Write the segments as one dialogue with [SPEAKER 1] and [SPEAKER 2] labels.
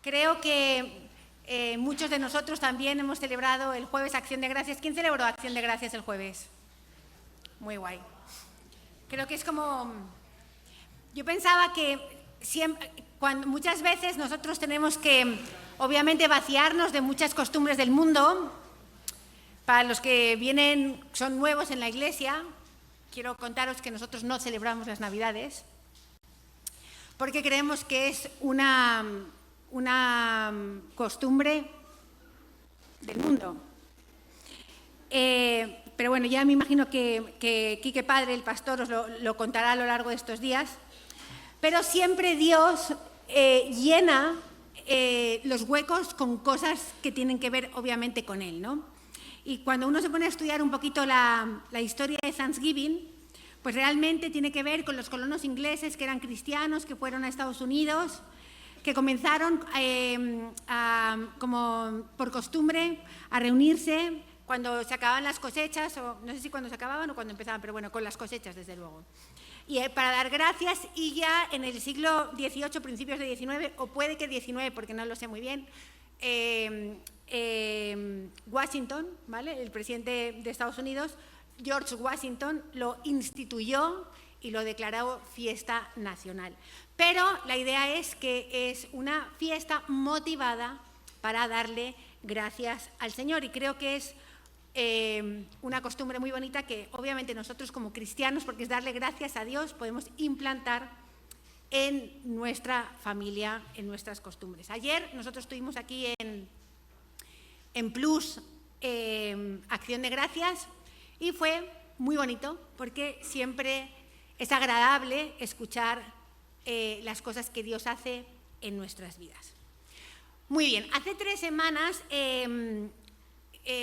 [SPEAKER 1] Creo que muchos de nosotros también hemos celebrado el jueves Acción de Gracias. ¿Quién celebró Acción de Gracias el jueves? Muy guay. Creo que es como... Yo pensaba que muchas veces nosotros tenemos que, obviamente, vaciarnos de muchas costumbres del mundo. Para los que son nuevos en la iglesia, quiero contaros que nosotros no celebramos las Navidades porque creemos que es una costumbre del mundo. Pero bueno, ya me imagino que Quique Padre, el pastor, os lo contará a lo largo de estos días. Pero siempre Dios llena los huecos con cosas que tienen que ver, obviamente, con Él, ¿no? Y cuando uno se pone a estudiar un poquito la historia de Thanksgiving, pues realmente tiene que ver con los colonos ingleses que eran cristianos, que fueron a Estados Unidos, que comenzaron como por costumbre a reunirse cuando se acababan las cosechas, o no sé si cuando se acababan o cuando empezaban, pero bueno, con las cosechas desde luego. Y para dar gracias, y ya en el siglo XVIII, principios de XIX, o puede que XIX, porque no lo sé muy bien, Washington, ¿vale? El presidente de Estados Unidos, George Washington, lo instituyó y lo declaró fiesta nacional. Pero la idea es que es una fiesta motivada para darle gracias al Señor, y creo que es una costumbre muy bonita que obviamente nosotros como cristianos, porque es darle gracias a Dios, podemos implantar en nuestra familia, en nuestras costumbres. Ayer nosotros estuvimos aquí en Plus, Acción de Gracias, y fue muy bonito porque siempre es agradable escuchar las cosas que Dios hace en nuestras vidas. Muy bien, hace 3 semanas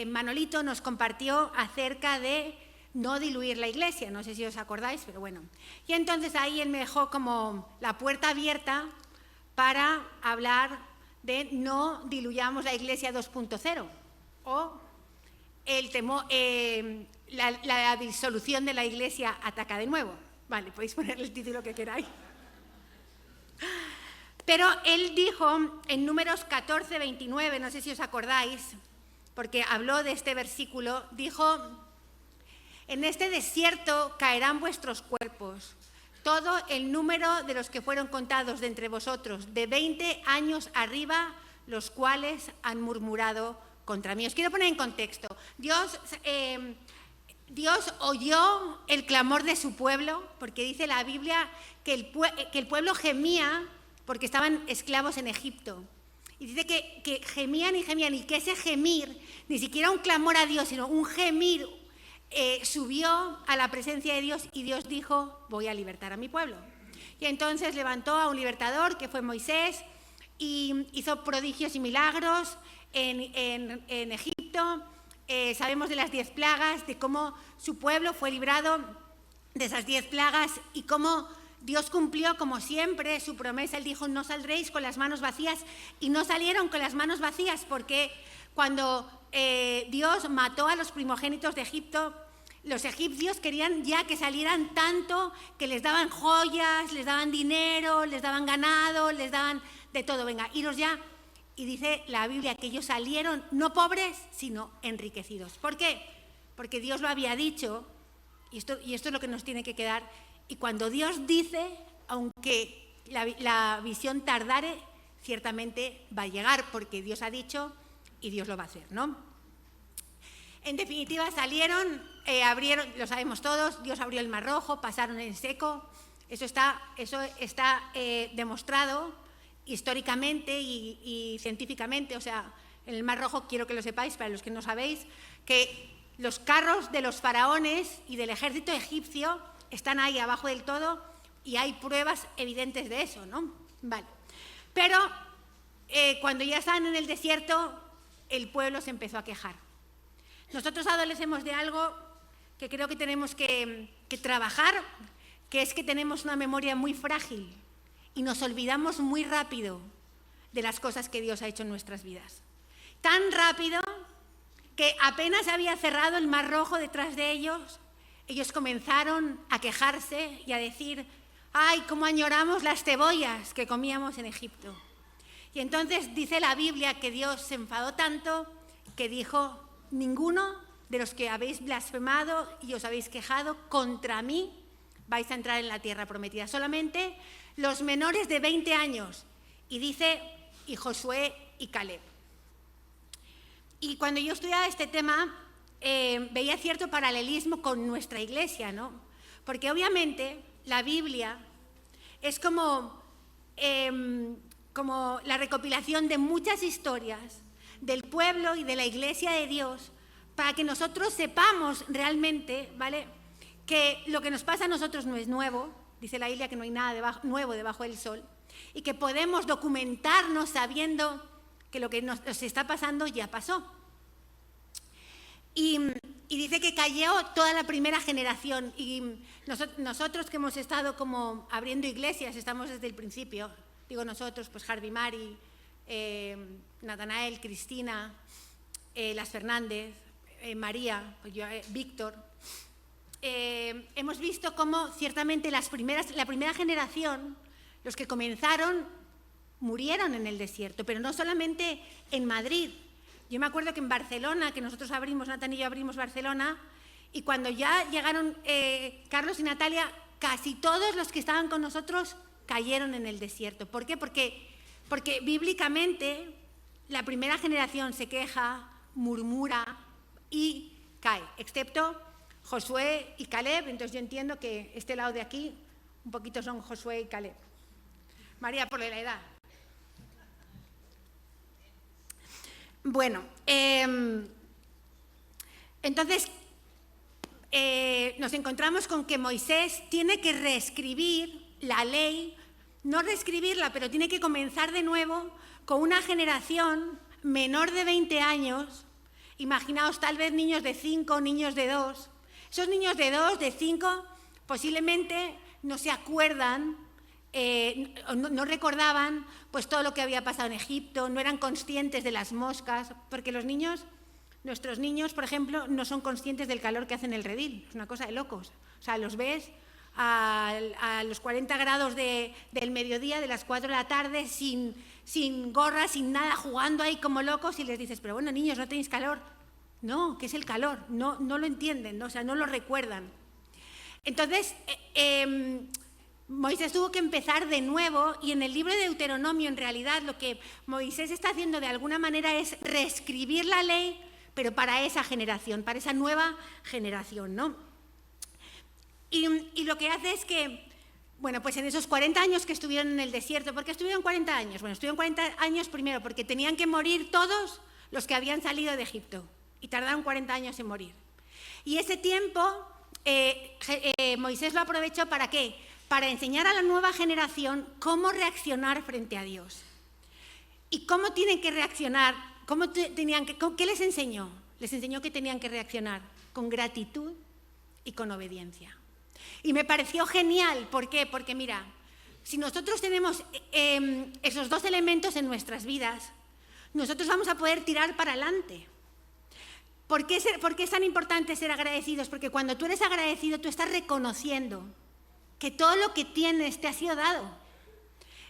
[SPEAKER 1] Manolito nos compartió acerca de no diluir la iglesia, no sé si os acordáis, pero bueno. Y entonces ahí él me dejó como la puerta abierta para hablar de no diluyamos la iglesia 2.0 o la disolución de la iglesia ataca de nuevo. Vale, podéis ponerle el título que queráis. Pero él dijo en Números 14, 29, no sé si os acordáis, porque habló de este versículo, dijo: en este desierto caerán vuestros cuerpos, todo el número de los que fueron contados de entre vosotros, de 20 años arriba, los cuales han murmurado contra mí. Os quiero poner en contexto. Dios oyó el clamor de su pueblo, porque dice la Biblia que el pueblo gemía porque estaban esclavos en Egipto. Y dice que gemían y gemían, y que ese gemir, ni siquiera un clamor a Dios, sino un gemir, subió a la presencia de Dios, y Dios dijo: voy a libertar a mi pueblo. Y entonces levantó a un libertador, que fue Moisés, y hizo prodigios y milagros en Egipto. Sabemos de las 10 plagas, de cómo su pueblo fue librado de esas 10 plagas y cómo Dios cumplió, como siempre, su promesa. Él dijo: no saldréis con las manos vacías, y no salieron con las manos vacías, porque cuando Dios mató a los primogénitos de Egipto, los egipcios querían ya que salieran tanto que les daban joyas, les daban dinero, les daban ganado, les daban de todo. Venga, iros ya. Y dice la Biblia que ellos salieron no pobres, sino enriquecidos. ¿Por qué? Porque Dios lo había dicho, y esto es lo que nos tiene que quedar. Y cuando Dios dice, aunque la visión tardare, ciertamente va a llegar, porque Dios ha dicho y Dios lo va a hacer, ¿no? En definitiva, salieron, abrieron, lo sabemos todos, Dios abrió el Mar Rojo, pasaron en seco. Eso está demostrado históricamente y científicamente. O sea, en el Mar Rojo, quiero que lo sepáis, para los que no sabéis, que los carros de los faraones y del ejército egipcio están ahí abajo del todo, y hay pruebas evidentes de eso, ¿no? Vale. Pero cuando ya estaban en el desierto, el pueblo se empezó a quejar. Nosotros adolecemos de algo que creo que tenemos que trabajar, que es que tenemos una memoria muy frágil y nos olvidamos muy rápido de las cosas que Dios ha hecho en nuestras vidas. Tan rápido que apenas había cerrado el Mar Rojo detrás de ellos, ellos comenzaron a quejarse y a decir: ¡ay, cómo añoramos las cebollas que comíamos en Egipto! Y entonces dice la Biblia que Dios se enfadó tanto que dijo: ninguno de los que habéis blasfemado y os habéis quejado contra mí vais a entrar en la tierra prometida. Solamente los menores de 20 años. Y dice, y Josué y Caleb. Y cuando yo estudiaba este tema, veía cierto paralelismo con nuestra iglesia, ¿no? Porque obviamente la Biblia es como la recopilación de muchas historias del pueblo y de la iglesia de Dios, para que nosotros sepamos realmente, ¿vale?, que lo que nos pasa a nosotros no es nuevo. Dice la Biblia que no hay nada nuevo debajo del sol, y que podemos documentarnos sabiendo que lo que nos está pasando ya pasó. Y dice que cayó toda la primera generación, y nosotros que hemos estado como abriendo iglesias, estamos desde el principio. Digo nosotros, pues Harvey, Mari, Natanael, Cristina, Las Fernández, María, pues yo, Víctor. Hemos visto cómo ciertamente la primera generación, los que comenzaron, murieron en el desierto, pero no solamente en Madrid. Yo me acuerdo que en Barcelona, que nosotros abrimos, Nathan y yo abrimos Barcelona, y cuando ya llegaron Carlos y Natalia, casi todos los que estaban con nosotros cayeron en el desierto. ¿Por qué? Porque bíblicamente la primera generación se queja, murmura y cae, excepto Josué y Caleb. Entonces yo entiendo que este lado de aquí un poquito son Josué y Caleb. María, por la edad. Bueno, entonces nos encontramos con que Moisés tiene que reescribir la ley, no reescribirla, pero tiene que comenzar de nuevo con una generación menor de 20 años. Imaginaos tal vez niños de 5, niños de 2. Esos niños de 2, de 5, posiblemente no se acuerdan, no recordaban pues todo lo que había pasado en Egipto, no eran conscientes de las moscas, porque nuestros niños, por ejemplo, no son conscientes del calor que hace en el redil. Es una cosa de locos. O sea, los ves a los 40 grados del mediodía, de las 4 de la tarde, sin gorra, sin nada, jugando ahí como locos, y les dices: pero bueno, niños, ¿no tenéis calor? No, ¿qué es el calor? No lo entienden, ¿no? O sea, no lo recuerdan. Entonces, Moisés tuvo que empezar de nuevo, y en el libro de Deuteronomio, en realidad, lo que Moisés está haciendo de alguna manera es reescribir la ley, pero para esa generación, para esa nueva generación, ¿no? Y lo que hace es que, bueno, pues en esos 40 años que estuvieron en el desierto, ¿por qué estuvieron 40 años? Bueno, estuvieron 40 años primero porque tenían que morir todos los que habían salido de Egipto, y tardaron 40 años en morir. Y ese tiempo Moisés lo aprovechó ¿para qué? Para enseñar a la nueva generación cómo reaccionar frente a Dios. ¿Y cómo tienen que reaccionar? ¿Qué les enseñó? Les enseñó que tenían que reaccionar con gratitud y con obediencia. Y me pareció genial. ¿Por qué? Porque mira, si nosotros tenemos esos dos elementos en nuestras vidas, nosotros vamos a poder tirar para adelante. ¿Por qué es tan importante ser agradecidos? Porque cuando tú eres agradecido, tú estás reconociendo que todo lo que tienes te ha sido dado.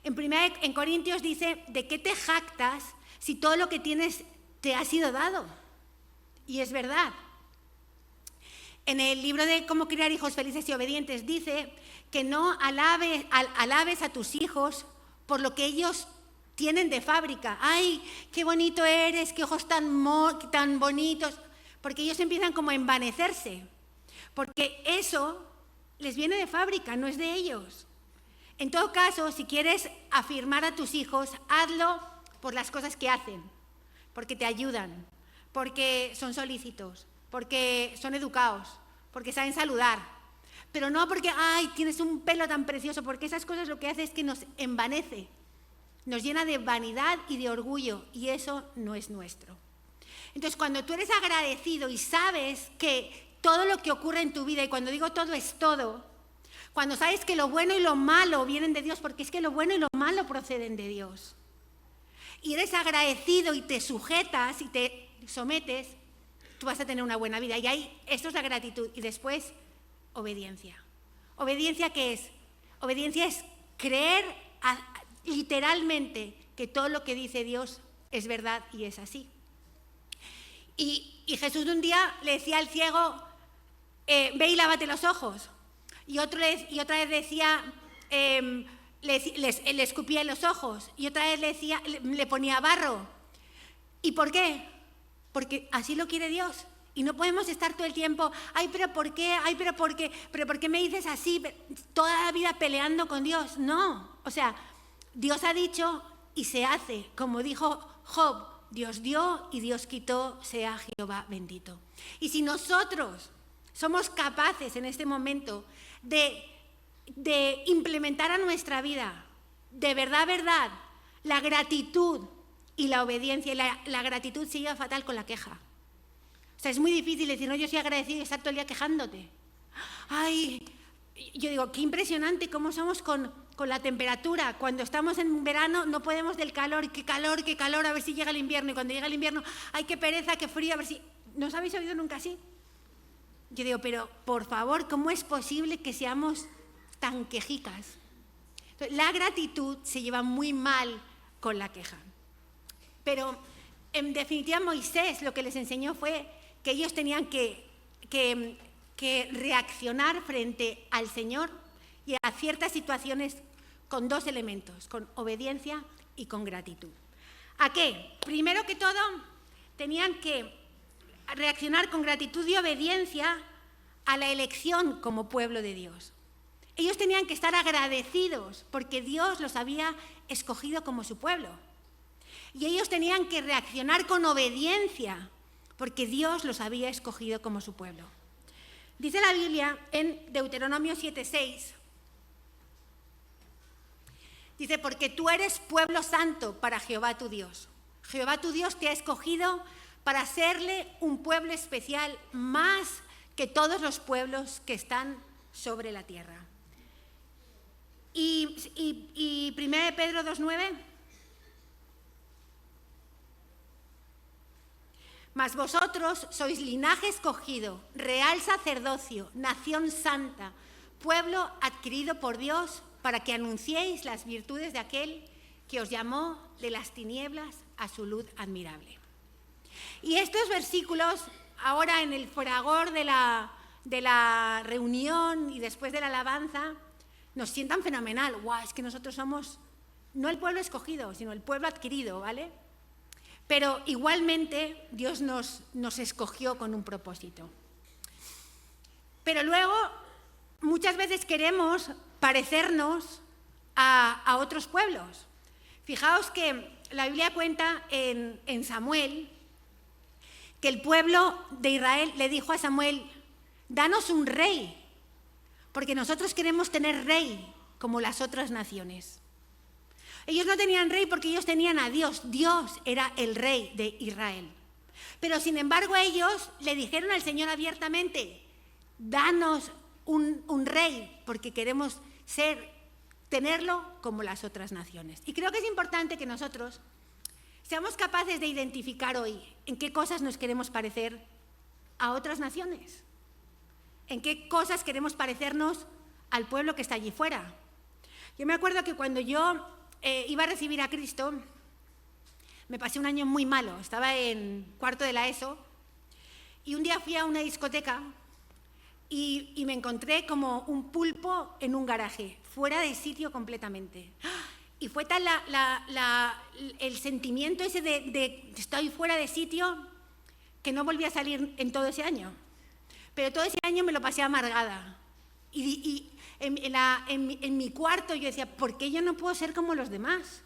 [SPEAKER 1] En Corintios dice: ¿de qué te jactas si todo lo que tienes te ha sido dado? Y es verdad. En el libro de Cómo criar hijos felices y obedientes dice que no alabes a tus hijos por lo que ellos tienen de fábrica. ¡Ay, qué bonito eres! ¡Qué ojos tan bonitos! Porque ellos empiezan como a envanecerse. Porque eso les viene de fábrica, no es de ellos. En todo caso, si quieres afirmar a tus hijos, hazlo por las cosas que hacen, porque te ayudan, porque son solícitos, porque son educados, porque saben saludar. Pero no porque, ¡ay, tienes un pelo tan precioso! Porque esas cosas lo que hace es que nos envanece, nos llena de vanidad y de orgullo, y eso no es nuestro. Entonces, cuando tú eres agradecido y sabes que todo lo que ocurre en tu vida, y cuando digo todo es todo, cuando sabes que lo bueno y lo malo vienen de Dios, porque es que lo bueno y lo malo proceden de Dios, y eres agradecido y te sujetas y te sometes, tú vas a tener una buena vida. Y esto es la gratitud. Y después, obediencia. ¿Obediencia qué es? Obediencia es creer literalmente que todo lo que dice Dios es verdad y es así. Y Jesús un día le decía al ciego, ve y lávate los ojos. Y otra vez decía, le escupía en los ojos. Y otra vez le ponía barro. ¿Y por qué? Porque así lo quiere Dios. Y no podemos estar todo el tiempo, ay, pero ¿por qué? Ay, pero ¿por qué? ¿Pero por qué me dices así? Toda la vida peleando con Dios. No, o sea, Dios ha dicho y se hace. Como dijo Job, Dios dio y Dios quitó, sea Jehová bendito. Y si nosotros somos capaces en este momento de implementar a nuestra vida, de verdad, la gratitud y la obediencia, y la gratitud se lleva fatal con la queja. O sea, es muy difícil decir, no, yo soy agradecido y estar todo el día quejándote. Ay, yo digo, qué impresionante cómo somos con la temperatura. Cuando estamos en verano no podemos del calor, qué calor, a ver si llega el invierno. Y cuando llega el invierno, ay, qué pereza, qué frío, a ver si... ¿No os habéis oído nunca así? Yo digo, pero por favor, ¿cómo es posible que seamos tan quejicas? Entonces, la gratitud se lleva muy mal con la queja. Pero en definitiva Moisés lo que les enseñó fue que ellos tenían que reaccionar frente al Señor y a ciertas situaciones con dos elementos, con obediencia y con gratitud. ¿A qué? Primero que todo, tenían que reaccionar con gratitud y obediencia a la elección como pueblo de Dios. Ellos tenían que estar agradecidos porque Dios los había escogido como su pueblo. Y ellos tenían que reaccionar con obediencia porque Dios los había escogido como su pueblo. Dice la Biblia en Deuteronomio 7:6, dice, porque tú eres pueblo santo para Jehová tu Dios. Jehová tu Dios te ha escogido para serle un pueblo especial más que todos los pueblos que están sobre la tierra. Y 1 Pedro 2:9, mas vosotros sois linaje escogido, real sacerdocio, nación santa, pueblo adquirido por Dios, para que anunciéis las virtudes de aquel que os llamó de las tinieblas a su luz admirable. Y estos versículos, ahora en el fragor de la reunión y después de la alabanza, nos sientan fenomenal. ¡Guau! Es que nosotros somos no el pueblo escogido, sino el pueblo adquirido, ¿vale? Pero igualmente Dios nos escogió con un propósito. Pero luego muchas veces queremos parecernos a otros pueblos. Fijaos que la Biblia cuenta en Samuel que el pueblo de Israel le dijo a Samuel, danos un rey, porque nosotros queremos tener rey como las otras naciones. Ellos no tenían rey porque ellos tenían a Dios. Dios era el rey de Israel. Pero sin embargo ellos le dijeron al Señor abiertamente, danos un rey porque queremos tenerlo como las otras naciones. Y creo que es importante que nosotros seamos capaces de identificar hoy en qué cosas nos queremos parecer a otras naciones. En qué cosas queremos parecernos al pueblo que está allí fuera. Yo me acuerdo que cuando yo iba a recibir a Cristo, me pasé un año muy malo. Estaba en cuarto de la ESO y un día fui a una discoteca y me encontré como un pulpo en un garaje, fuera de sitio completamente. Y fue tal el sentimiento ese de estoy fuera de sitio que no volví a salir en todo ese año. Pero todo ese año me lo pasé amargada. Y en mi cuarto yo decía, ¿por qué yo no puedo ser como los demás?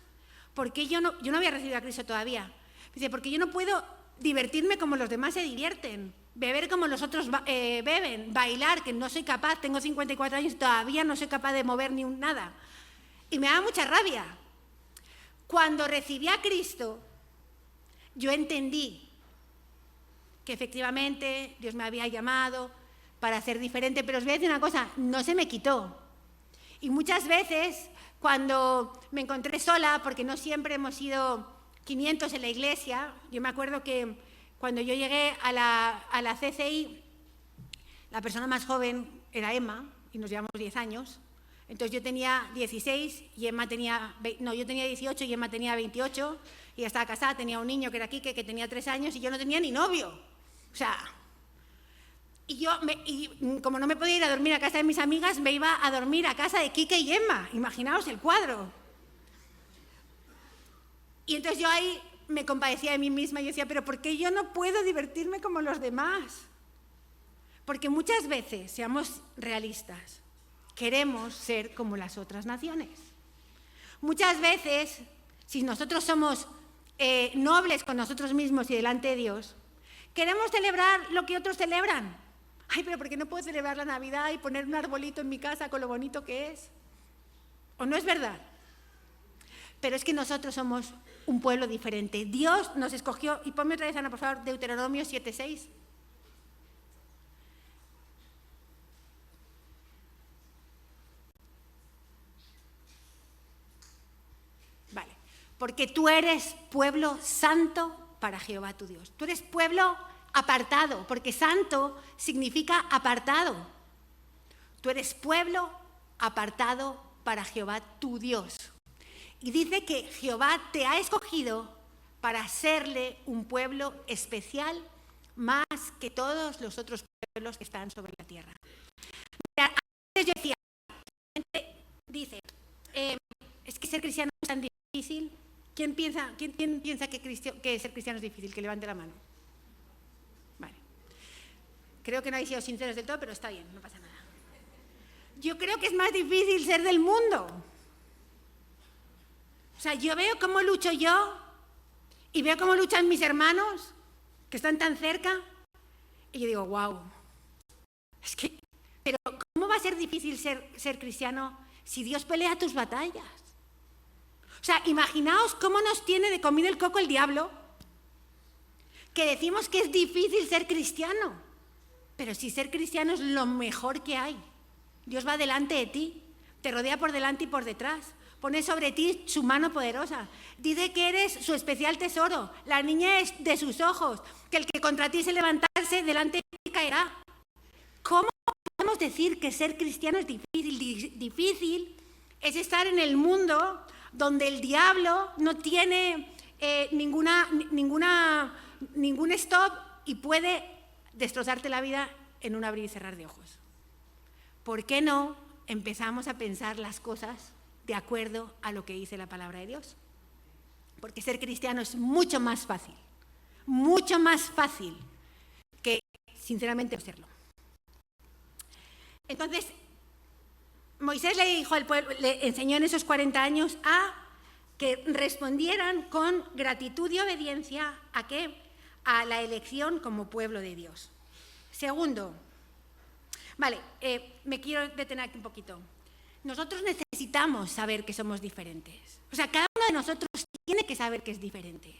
[SPEAKER 1] ¿Por qué yo no había recibido a Cristo todavía? Dice, porque yo no puedo divertirme como los demás se divierten, beber como los otros beben, bailar, que no soy capaz, tengo 54 años y todavía no soy capaz de mover ni nada. Y me daba mucha rabia. Cuando recibí a Cristo, yo entendí que efectivamente Dios me había llamado para ser diferente, pero os voy a decir una cosa, no se me quitó. Y muchas veces, cuando me encontré sola, porque no siempre hemos sido 500 en la iglesia, yo me acuerdo que cuando yo llegué a la CCI, la persona más joven era Emma, y nos llevamos 10 años, Entonces yo tenía 16 y Emma tenía... No, yo tenía 18 y Emma tenía 28, y ella estaba casada, tenía un niño que era Quique, que tenía 3 años, y yo no tenía ni novio. O sea... Y como no me podía ir a dormir a casa de mis amigas, me iba a dormir a casa de Quique y Emma. Imaginaos el cuadro. Y entonces yo ahí me compadecía de mí misma y decía, pero ¿por qué yo no puedo divertirme como los demás? Porque muchas veces, seamos realistas, queremos ser como las otras naciones. Muchas veces, si nosotros somos nobles con nosotros mismos y delante de Dios, queremos celebrar lo que otros celebran. Ay, pero ¿por qué no puedo celebrar la Navidad y poner un arbolito en mi casa con lo bonito que es? ¿O no es verdad? Pero es que nosotros somos un pueblo diferente. Dios nos escogió, y ponme otra vez, Ana, por favor, Deuteronomio 7:6. Vale, porque tú eres pueblo santo para Jehová tu Dios. Tú eres pueblo apartado, porque santo significa apartado. Tú eres pueblo apartado para Jehová tu Dios. Y dice que Jehová te ha escogido para serle un pueblo especial más que todos los otros pueblos que están sobre la tierra. Antes yo decía, dice, es que ser cristiano es tan difícil. ¿Quién piensa que ser cristiano es difícil? Que levante la mano. Vale. Creo que no habéis sido sinceros del todo, pero está bien, no pasa nada. Yo creo que es más difícil ser del mundo. O sea, yo veo cómo lucho yo y veo cómo luchan mis hermanos, que están tan cerca, y yo digo, wow, es que, pero ¿cómo va a ser difícil ser cristiano si Dios pelea tus batallas? O sea, imaginaos cómo nos tiene de comido el coco el diablo, que decimos que es difícil ser cristiano, pero si ser cristiano es lo mejor que hay. Dios va delante de ti, te rodea por delante y por detrás, pone sobre ti su mano poderosa, dice que eres su especial tesoro, la niña es de sus ojos, que el que contra ti se levantarse, delante de ti caerá. ¿Cómo podemos decir que ser cristiano es difícil? Difícil es estar en el mundo donde el diablo no tiene ningún stop y puede destrozarte la vida en un abrir y cerrar de ojos. ¿Por qué no empezamos a pensar las cosas de acuerdo a lo que dice la palabra de Dios? Porque ser cristiano es mucho más fácil que, sinceramente, no serlo. Entonces, Moisés le dijo al pueblo, le enseñó en esos 40 años a que respondieran con gratitud y obediencia ¿a qué? A la elección como pueblo de Dios. Segundo, vale, me quiero detener aquí un poquito. Nosotros necesitamos saber que somos diferentes. O sea, cada uno de nosotros tiene que saber que es diferente.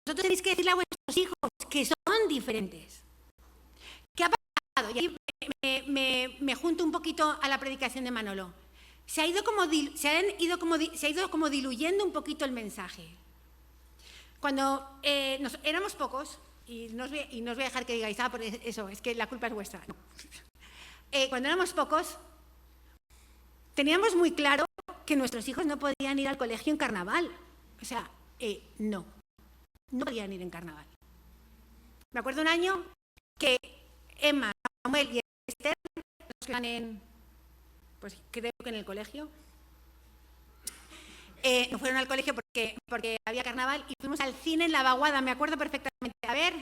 [SPEAKER 1] Vosotros tenéis que decirle a vuestros hijos que son diferentes. ¿Qué ha pasado? Y ahí me junto un poquito a la predicación de Manolo. Se ha ido como diluyendo un poquito el mensaje. Cuando éramos pocos, y no os voy a dejar que digáis, por eso, es que la culpa es vuestra. No. Cuando éramos pocos, teníamos muy claro que nuestros hijos no podían ir al colegio en carnaval. O sea, no podían ir en carnaval. Me acuerdo un año que Emma, Samuel y Esther nos quedaban pues creo que en el colegio. No fueron al colegio porque había carnaval y fuimos al cine en La Vaguada, me acuerdo perfectamente. A ver,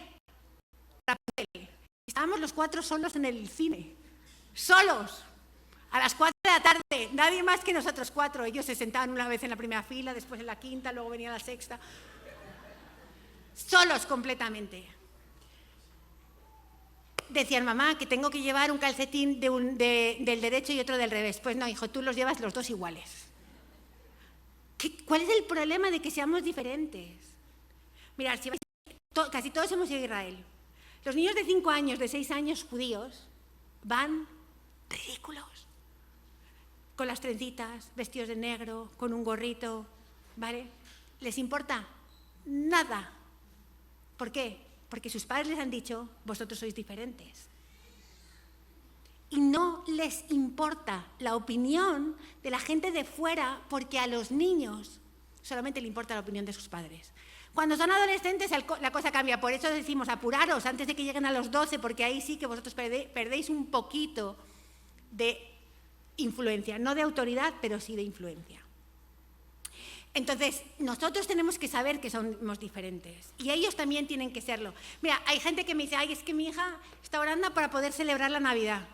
[SPEAKER 1] Rapunzel. Estábamos los 4 solos en el cine. Solos. A las 4 de la tarde, nadie más que nosotros 4. Ellos se sentaban una vez en la primera fila, después en la quinta, luego venía la sexta. Solos completamente. Decían, mamá, que tengo que llevar un calcetín del derecho y otro del revés. Pues no, hijo, tú los llevas los dos iguales. ¿Cuál es el problema de que seamos diferentes? Mirad, casi todos hemos ido a Israel. Los niños de 5 años, de 6 años judíos van ridículos. Con las trencitas, vestidos de negro, con un gorrito, ¿vale? ¿Les importa? Nada. ¿Por qué? Porque sus padres les han dicho, vosotros sois diferentes. y no les importa la opinión de la gente de fuera, porque a los niños solamente le importa la opinión de sus padres. Cuando son adolescentes la cosa cambia, por eso decimos apuraros antes de que lleguen a los 12, porque ahí sí que vosotros perdéis un poquito de influencia, no de autoridad, pero sí de influencia. Entonces, nosotros tenemos que saber que somos diferentes y ellos también tienen que serlo. Mira, hay gente que me dice, ay, es que mi hija está orando para poder celebrar la Navidad.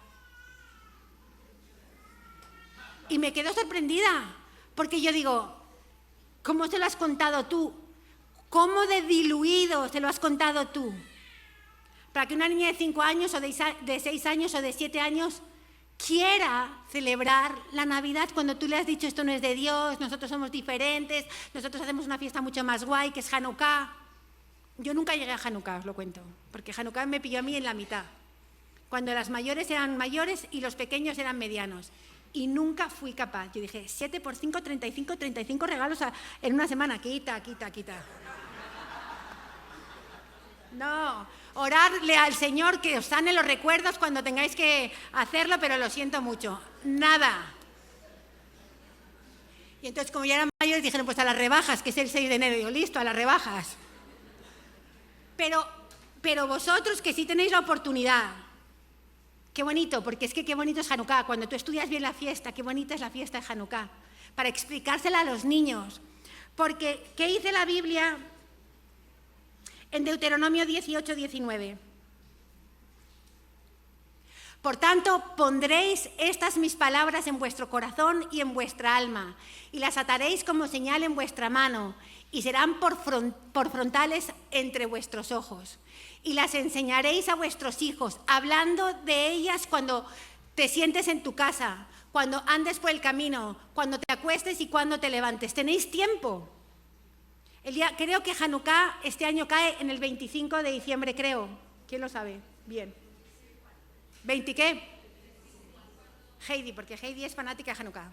[SPEAKER 1] Y me quedo sorprendida, porque yo digo, ¿cómo se lo has contado tú? ¿Cómo de diluido se lo has contado tú? Para que una niña de 5 años o de 6 años o de 7 años quiera celebrar la Navidad cuando tú le has dicho esto no es de Dios, nosotros somos diferentes, nosotros hacemos una fiesta mucho más guay que es Hanukkah. Yo nunca llegué a Hanukkah, os lo cuento, porque Hanukkah me pilló a mí en la mitad, cuando las mayores eran mayores y los pequeños eran medianos. Y nunca fui capaz. Yo dije, 7 por 5, 35 regalos en una semana. Quita. No, orarle al Señor que os sane los recuerdos cuando tengáis que hacerlo, pero lo siento mucho. Nada. Y entonces, como ya eran mayores, dijeron, pues a las rebajas, que es el 6 de enero. Y digo, listo, a las rebajas. Pero vosotros que sí tenéis la oportunidad, qué bonito, porque es que qué bonito es Hanukkah. Cuando tú estudias bien la fiesta, qué bonita es la fiesta de Hanukkah. Para explicársela a los niños. Porque, ¿qué dice la Biblia en Deuteronomio 18, 19? Por tanto, pondréis estas mis palabras en vuestro corazón y en vuestra alma, y las ataréis como señal en vuestra mano, y serán por frontales entre vuestros ojos. Y las enseñaréis a vuestros hijos, hablando de ellas cuando te sientes en tu casa, cuando andes por el camino, cuando te acuestes y cuando te levantes. ¿Tenéis tiempo? Creo que Hanukkah este año cae en el 25 de diciembre, creo. ¿Quién lo sabe? Bien. ¿20 qué? Heidi, porque Heidi es fanática de Hanukkah.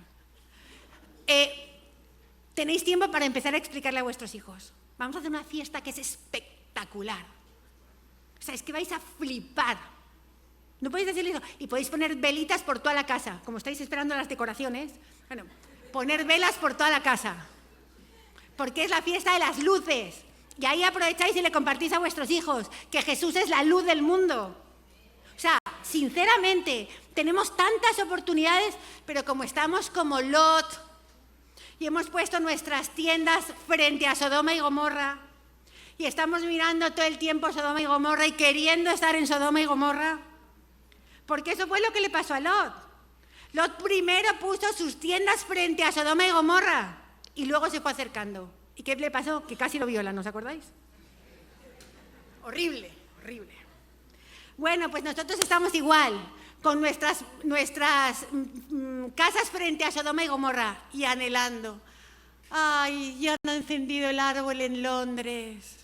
[SPEAKER 1] Tenéis tiempo para empezar a explicarle a vuestros hijos. Vamos a hacer una fiesta que es espectacular. O sea, es que vais a flipar. No podéis decirle eso. Y podéis poner velitas por toda la casa. Como estáis esperando las decoraciones, bueno, poner velas por toda la casa. Porque es la fiesta de las luces. Y ahí aprovecháis y le compartís a vuestros hijos que Jesús es la luz del mundo. O sea, sinceramente, tenemos tantas oportunidades, pero como estamos como Lot y hemos puesto nuestras tiendas frente a Sodoma y Gomorra y estamos mirando todo el tiempo Sodoma y Gomorra y queriendo estar en Sodoma y Gomorra, porque eso fue lo que le pasó a Lot. Lot primero puso sus tiendas frente a Sodoma y Gomorra y luego se fue acercando. ¿Y qué le pasó? Que casi lo violan, ¿no os acordáis? Horrible, horrible. Bueno, pues nosotros estamos igual, con nuestras casas frente a Sodoma y Gomorra y anhelando. Ay, ya han encendido el árbol en Londres.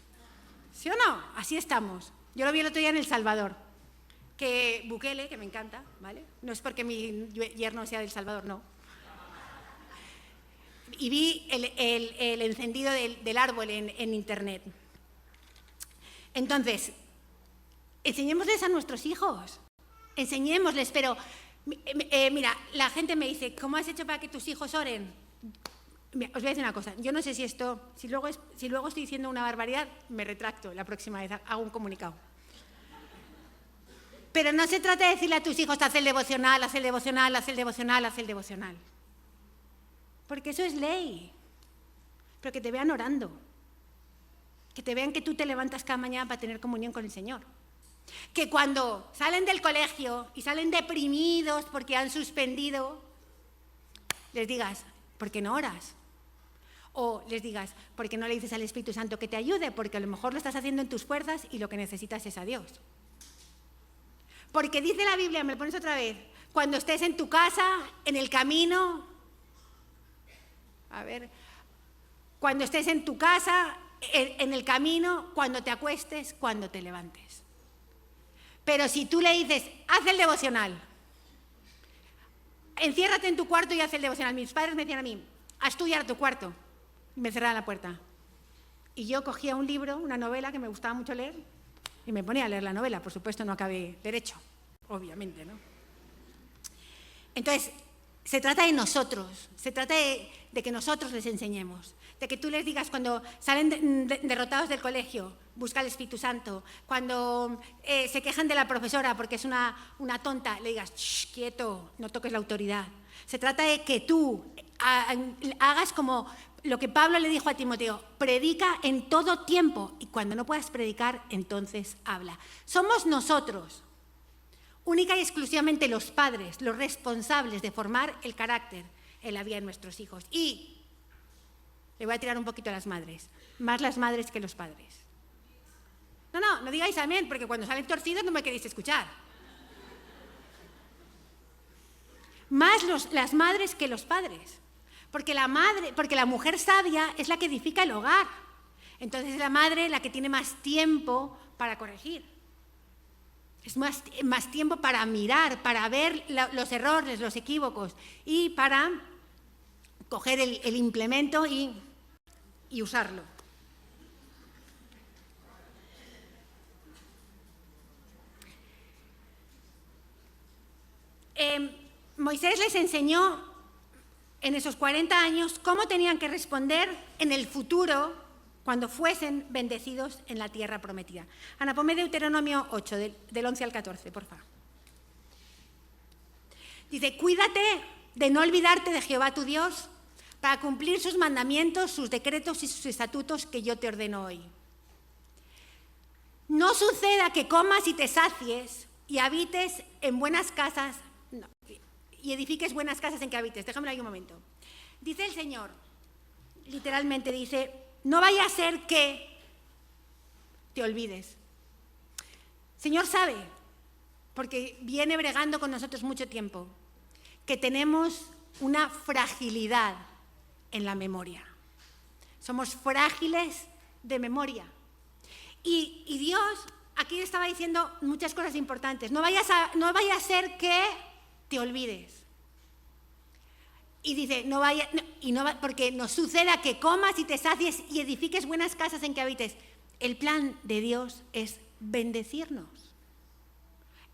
[SPEAKER 1] ¿Sí o no? Así estamos. Yo lo vi el otro día en El Salvador. Que Bukele, que me encanta, ¿vale? No es porque mi yerno sea del Salvador, no. Y vi el encendido del árbol en internet. Entonces, enseñémosles a nuestros hijos, enseñémosles, pero mira, la gente me dice, ¿cómo has hecho para que tus hijos oren? Mira, os voy a decir una cosa, yo no sé si luego estoy diciendo una barbaridad, me retracto, la próxima vez hago un comunicado. Pero no se trata de decirle a tus hijos, haz el devocional, haz el devocional, haz el devocional, haz el devocional. Porque eso es ley, pero que te vean orando, que te vean que tú te levantas cada mañana para tener comunión con el Señor. Que cuando salen del colegio y salen deprimidos porque han suspendido, les digas, ¿por qué no oras? O les digas, ¿por qué no le dices al Espíritu Santo que te ayude? Porque a lo mejor lo estás haciendo en tus fuerzas y lo que necesitas es a Dios. Porque dice la Biblia, me lo pones otra vez, cuando estés en tu casa, en el camino, cuando estés en tu casa, en el camino, cuando te acuestes, cuando te levantes. Pero si tú le dices, haz el devocional, enciérrate en tu cuarto y haz el devocional. Mis padres me decían a mí, a estudiar tu cuarto. Y me cerraban la puerta. Y yo cogía un libro, una novela que me gustaba mucho leer, y me ponía a leer la novela. Por supuesto, no acabé derecho, obviamente, ¿no? Entonces, se trata de nosotros, se trata de que nosotros les enseñemos, de que tú les digas cuando salen derrotados del colegio, busca el Espíritu Santo, cuando se quejan de la profesora porque es una tonta, le digas, shh, quieto, no toques la autoridad. Se trata de que tú hagas como lo que Pablo le dijo a Timoteo, predica en todo tiempo y cuando no puedas predicar, entonces habla. Somos nosotros, única y exclusivamente los padres, los responsables de formar el carácter en la vida de nuestros hijos. Y le voy a tirar un poquito a las madres, más las madres que los padres. No digáis amén, porque cuando salen torcidos no me queréis escuchar. Más las madres que los padres. Porque la mujer sabia es la que edifica el hogar. Entonces es la madre la que tiene más tiempo para corregir. Es más tiempo para mirar, para ver los errores, los equívocos y para coger el implemento y usarlo. Moisés les enseñó en esos 40 años cómo tenían que responder en el futuro cuando fuesen bendecidos en la tierra prometida. Ana, ponme Deuteronomio 8, del 11 al 14, por favor. Dice, cuídate de no olvidarte de Jehová tu Dios para cumplir sus mandamientos, sus decretos y sus estatutos que yo te ordeno hoy. No suceda que comas y te sacies y habites en buenas casas, y edifiques buenas casas en que habites. Déjamelo ahí un momento. Dice el Señor, literalmente dice, no vaya a ser que te olvides. Señor sabe, porque viene bregando con nosotros mucho tiempo, que tenemos una fragilidad en la memoria. Somos frágiles de memoria. Y Dios aquí estaba diciendo muchas cosas importantes. No vaya a ser que te olvides. Y dice, porque nos suceda que comas y te sacies y edifiques buenas casas en que habites. El plan de Dios es bendecirnos.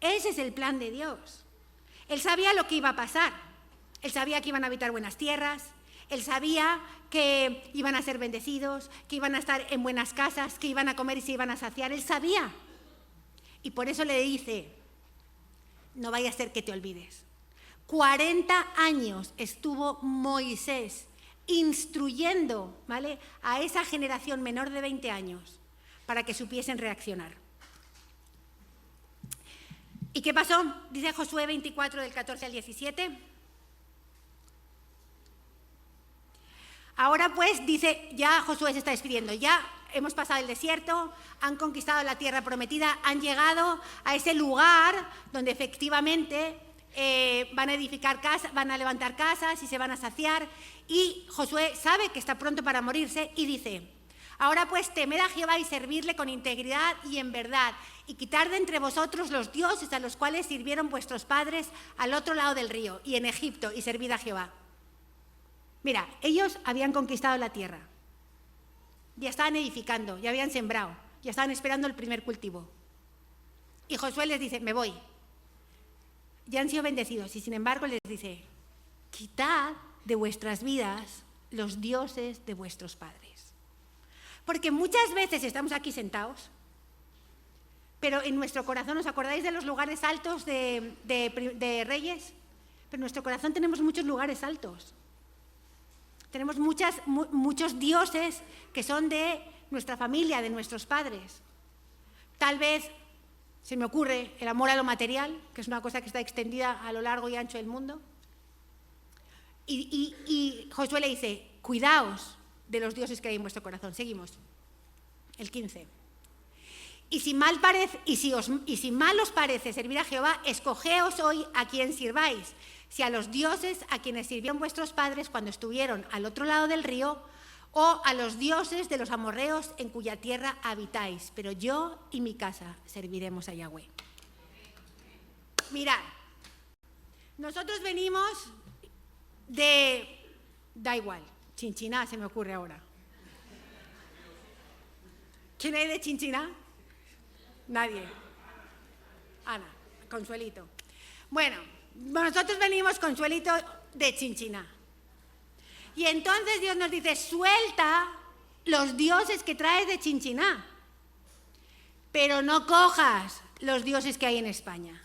[SPEAKER 1] Ese es el plan de Dios. Él sabía lo que iba a pasar. Él sabía que iban a habitar buenas tierras. Él sabía que iban a ser bendecidos, que iban a estar en buenas casas, que iban a comer y se iban a saciar. Él sabía. Y por eso le dice, no vaya a ser que te olvides. 40 años estuvo Moisés instruyendo, ¿vale?, a esa generación menor de 20 años para que supiesen reaccionar. ¿Y qué pasó? Dice Josué 24, del 14 al 17. Ahora pues, dice, ya Josué se está despidiendo, ya hemos pasado el desierto, han conquistado la tierra prometida, han llegado a ese lugar donde efectivamente van a edificar casas, van a levantar casas y se van a saciar. Y Josué sabe que está pronto para morirse y dice, ahora pues temed a Jehová y servirle con integridad y en verdad, y quitar de entre vosotros los dioses a los cuales sirvieron vuestros padres al otro lado del río y en Egipto, y servid a Jehová. Mira, ellos habían conquistado la tierra, ya estaban edificando, ya habían sembrado, ya estaban esperando el primer cultivo. Y Josué les dice, me voy. Ya han sido bendecidos y sin embargo les dice, quitad de vuestras vidas los dioses de vuestros padres. Porque muchas veces estamos aquí sentados, pero en nuestro corazón, ¿os acordáis de los lugares altos de Reyes? Pero en nuestro corazón tenemos muchos lugares altos. Tenemos muchos dioses que son de nuestra familia, de nuestros padres. Tal vez se me ocurre el amor a lo material, que es una cosa que está extendida a lo largo y ancho del mundo. Y Josué le dice, cuidaos de los dioses que hay en vuestro corazón. Seguimos. El 15. Y si mal os parece servir a Jehová, escogeos hoy a quien sirváis, si a los dioses a quienes sirvieron vuestros padres cuando estuvieron al otro lado del río, o a los dioses de los amorreos en cuya tierra habitáis, pero yo y mi casa serviremos a Yahweh. Mirad, nosotros venimos da igual, Chinchiná se me ocurre ahora. ¿Quién hay de Chinchiná? Nadie. Ana, Consuelito. Bueno, nosotros venimos con suelito de Chinchina. Y entonces Dios nos dice, suelta los dioses que traes de Chinchina, pero no cojas los dioses que hay en España.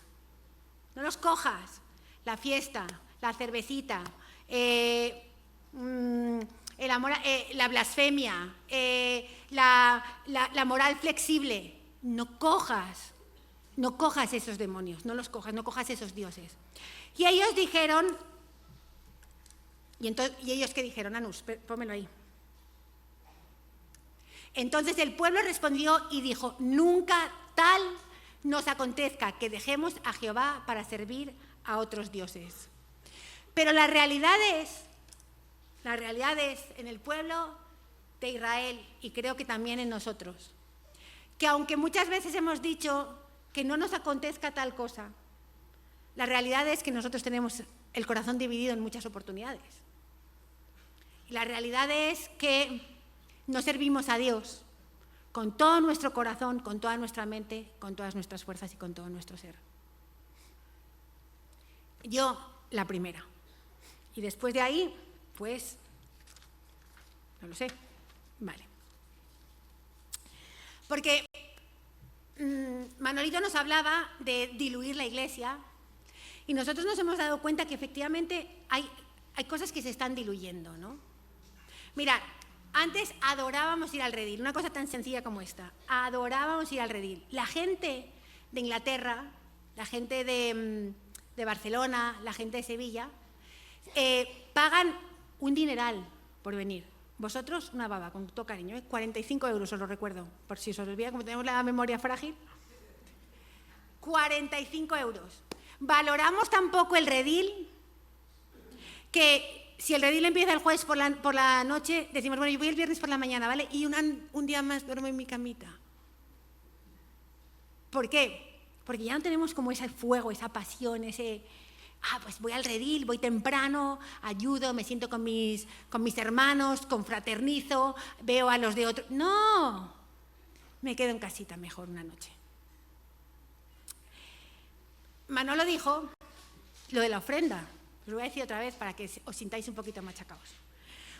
[SPEAKER 1] No los cojas. La fiesta, la cervecita, el amor, la blasfemia, la moral flexible. No cojas esos demonios, no los cojas, no cojas esos dioses. Y ellos dijeron, ¿y ellos qué dijeron? Anus, pónmelo ahí. Entonces el pueblo respondió y dijo, nunca tal nos acontezca que dejemos a Jehová para servir a otros dioses. Pero la realidad es en el pueblo de Israel, y creo que también en nosotros, que aunque muchas veces hemos dicho que no nos acontezca tal cosa, la realidad es que nosotros tenemos el corazón dividido en muchas oportunidades. Y la realidad es que no servimos a Dios con todo nuestro corazón, con toda nuestra mente, con todas nuestras fuerzas y con todo nuestro ser. Yo, la primera. Y después de ahí, pues, no lo sé. Vale. Porque Manolito nos hablaba de diluir la iglesia y nosotros nos hemos dado cuenta que efectivamente hay cosas que se están diluyendo, ¿no? Mirad, antes adorábamos ir al redil, una cosa tan sencilla como esta. Adorábamos ir al redil. La gente de Inglaterra, la gente de Barcelona, la gente de Sevilla, pagan un dineral por venir. Vosotros, una baba, con todo cariño, 45 euros, os lo recuerdo, por si os olvida, como tenemos la memoria frágil. 45 euros. Valoramos tampoco el redil, que si el redil empieza el jueves por la noche, decimos, bueno, yo voy el viernes por la mañana, ¿vale? Y un día más duermo en mi camita. ¿Por qué? Porque ya no tenemos como ese fuego, esa pasión, pues voy al redil, voy temprano, ayudo, me siento con mis hermanos, confraternizo, veo a los de otros. No, me quedo en casita mejor una noche. Manolo dijo lo de la ofrenda. Os lo voy a decir otra vez para que os sintáis un poquito machacados.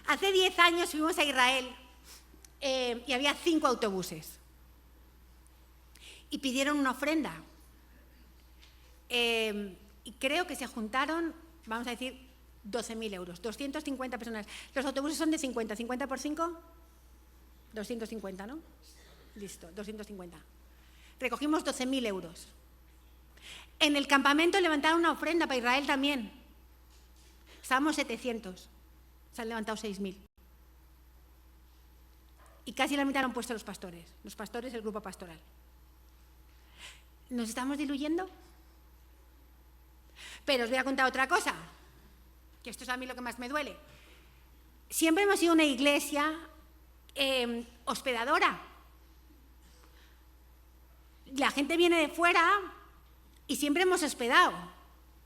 [SPEAKER 1] Hace 10 años fuimos a Israel y había 5 autobuses. Y pidieron una ofrenda. Y creo que se juntaron, vamos a decir, 12.000 euros, 250 personas. Los autobuses son de 50, 50 por 5, 250, ¿no? Listo, 250. Recogimos 12.000 euros. En el campamento levantaron una ofrenda para Israel también. Estábamos 700, se han levantado 6.000. Y casi la mitad han puesto los pastores, el grupo pastoral. ¿Nos estamos diluyendo? Pero os voy a contar otra cosa, que esto es a mí lo que más me duele. Siempre hemos sido una iglesia hospedadora. La gente viene de fuera y siempre hemos hospedado.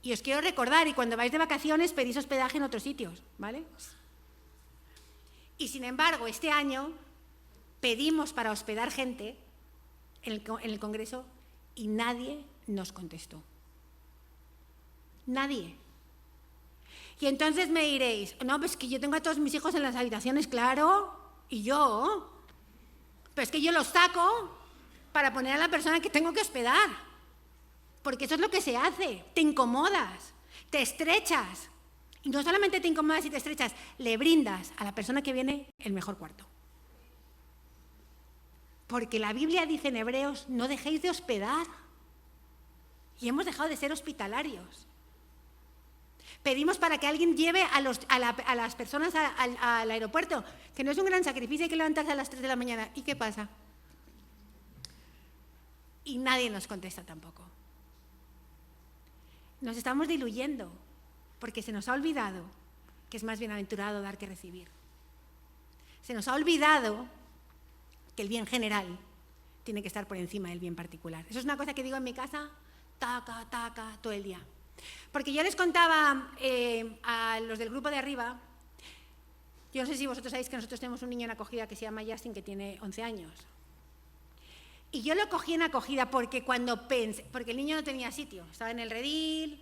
[SPEAKER 1] Y os quiero recordar, y cuando vais de vacaciones pedís hospedaje en otros sitios, ¿vale? Y sin embargo, este año pedimos para hospedar gente en el Congreso y nadie nos contestó. Nadie. Y entonces me diréis, no, pues que yo tengo a todos mis hijos en las habitaciones, claro, y yo. Pero es que yo los saco para poner a la persona que tengo que hospedar. Porque eso es lo que se hace. Te incomodas, te estrechas. Y no solamente te incomodas y te estrechas, le brindas a la persona que viene el mejor cuarto. Porque la Biblia dice en Hebreos, no dejéis de hospedar. Y hemos dejado de ser hospitalarios. Pedimos para que alguien lleve a las personas al aeropuerto, que no es un gran sacrificio, hay que levantarse a las 3 de la mañana. ¿Y qué pasa? Y nadie nos contesta tampoco. Nos estamos diluyendo, porque se nos ha olvidado que es más bienaventurado dar que recibir. Se nos ha olvidado que el bien general tiene que estar por encima del bien particular. Eso es una cosa que digo en mi casa, taca, todo el día. Porque yo les contaba a los del grupo de arriba, yo no sé si vosotros sabéis que nosotros tenemos un niño en acogida que se llama Justin, que tiene 11 años. Y yo lo cogí en acogida porque porque el niño no tenía sitio, estaba en el redil,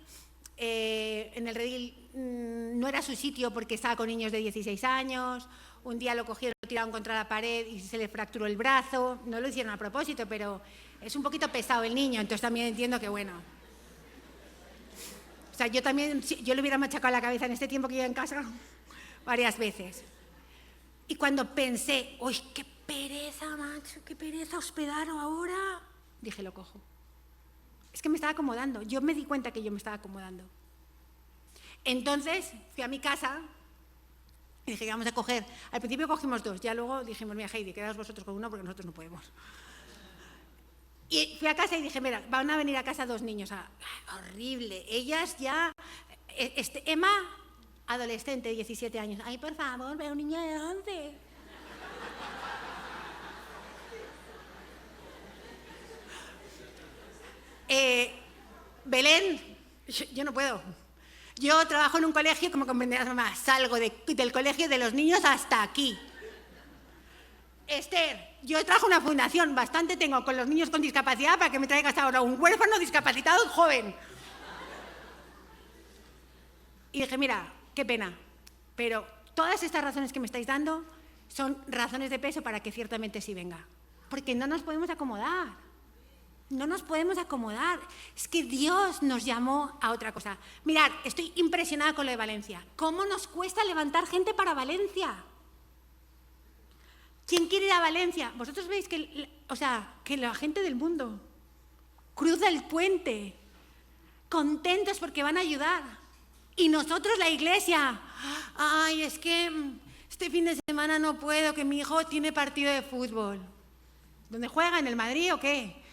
[SPEAKER 1] en el redil no era su sitio porque estaba con niños de 16 años, un día lo cogieron, lo tiraron contra la pared y se le fracturó el brazo, no lo hicieron a propósito, pero es un poquito pesado el niño, entonces también entiendo que bueno. O sea, yo le hubiera machacado la cabeza en este tiempo que llevo en casa varias veces. Y cuando pensé, uy, qué pereza, macho, qué pereza hospedar ahora, dije, lo cojo. Es que me estaba acomodando, yo me di cuenta que yo me estaba acomodando. Entonces fui a mi casa y dije, vamos a coger, al principio cogimos 2, ya luego dijimos, mira Heidi, quedaos vosotros con uno porque nosotros no podemos. Y fui a casa y dije, mira, van a venir a casa 2 niños, horrible, ellas ya, Emma, adolescente, 17 años, ay, por favor, veo un niño de 11. Belén, yo no puedo. Yo trabajo en un colegio, como comprenderás, mamá, salgo del colegio de los niños hasta aquí. Esther, yo trabajo en una fundación, bastante tengo con los niños con discapacidad para que me traigas ahora un huérfano discapacitado joven. Y dije, mira, qué pena, pero todas estas razones que me estáis dando son razones de peso para que ciertamente sí venga. Porque no nos podemos acomodar. No nos podemos acomodar. Es que Dios nos llamó a otra cosa. Mirad, estoy impresionada con lo de Valencia. ¿Cómo nos cuesta levantar gente para Valencia? ¿Quién quiere ir a Valencia? Vosotros veis que la gente del mundo cruza el puente, contentos porque van a ayudar. Y nosotros, la iglesia, ay, es que este fin de semana no puedo, que mi hijo tiene partido de fútbol. ¿Dónde juega? ¿En el Madrid o qué?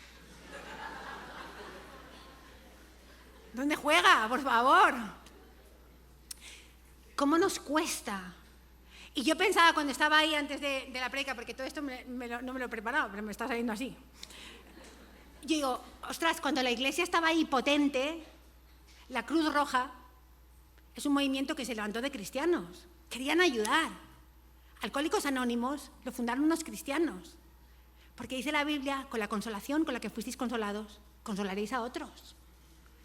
[SPEAKER 1] ¿Dónde juega? Por favor. ¿Cómo nos cuesta? Y yo pensaba cuando estaba ahí antes de la prédica, porque todo esto no me lo he preparado, pero me está saliendo así. Yo digo, ostras, cuando la iglesia estaba ahí potente, la Cruz Roja es un movimiento que se levantó de cristianos. Querían ayudar. Alcohólicos Anónimos lo fundaron unos cristianos. Porque dice la Biblia, con la consolación con la que fuisteis consolados, consolaréis a otros.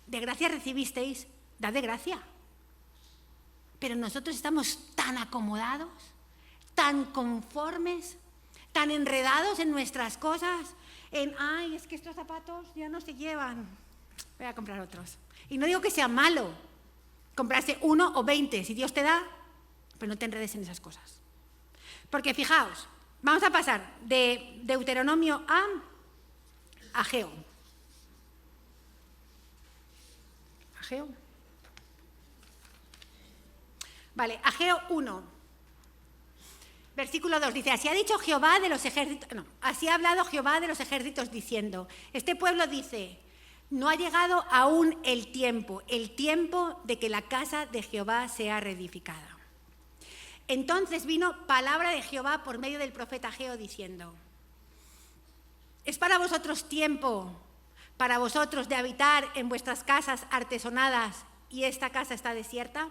[SPEAKER 1] De gracia recibisteis, dad de gracia. Pero nosotros estamos tan acomodados, tan conformes, tan enredados en nuestras cosas, ay, es que estos zapatos ya no se llevan, voy a comprar otros. Y no digo que sea malo comprarse 1 o 20, si Dios te da, pero no te enredes en esas cosas. Porque fijaos, vamos a pasar de Deuteronomio a Ageo. Ageo. Vale, Ageo 1, versículo 2, dice, así ha dicho Jehová de los ejércitos, así ha hablado Jehová de los ejércitos diciendo, este pueblo dice, no ha llegado aún el tiempo de que la casa de Jehová sea reedificada. Entonces vino palabra de Jehová por medio del profeta Ageo diciendo, ¿es para vosotros tiempo, para vosotros de habitar en vuestras casas artesonadas y esta casa está desierta?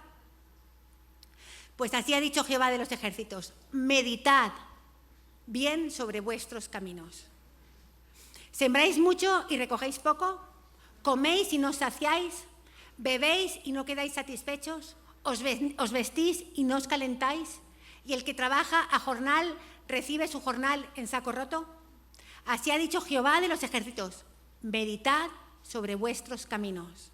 [SPEAKER 1] Pues así ha dicho Jehová de los ejércitos, meditad bien sobre vuestros caminos. ¿Sembráis mucho y recogéis poco? ¿Coméis y no os saciáis? ¿Bebéis y no quedáis satisfechos? ¿Os vestís y no os calentáis? ¿Y el que trabaja a jornal recibe su jornal en saco roto? Así ha dicho Jehová de los ejércitos, meditad sobre vuestros caminos.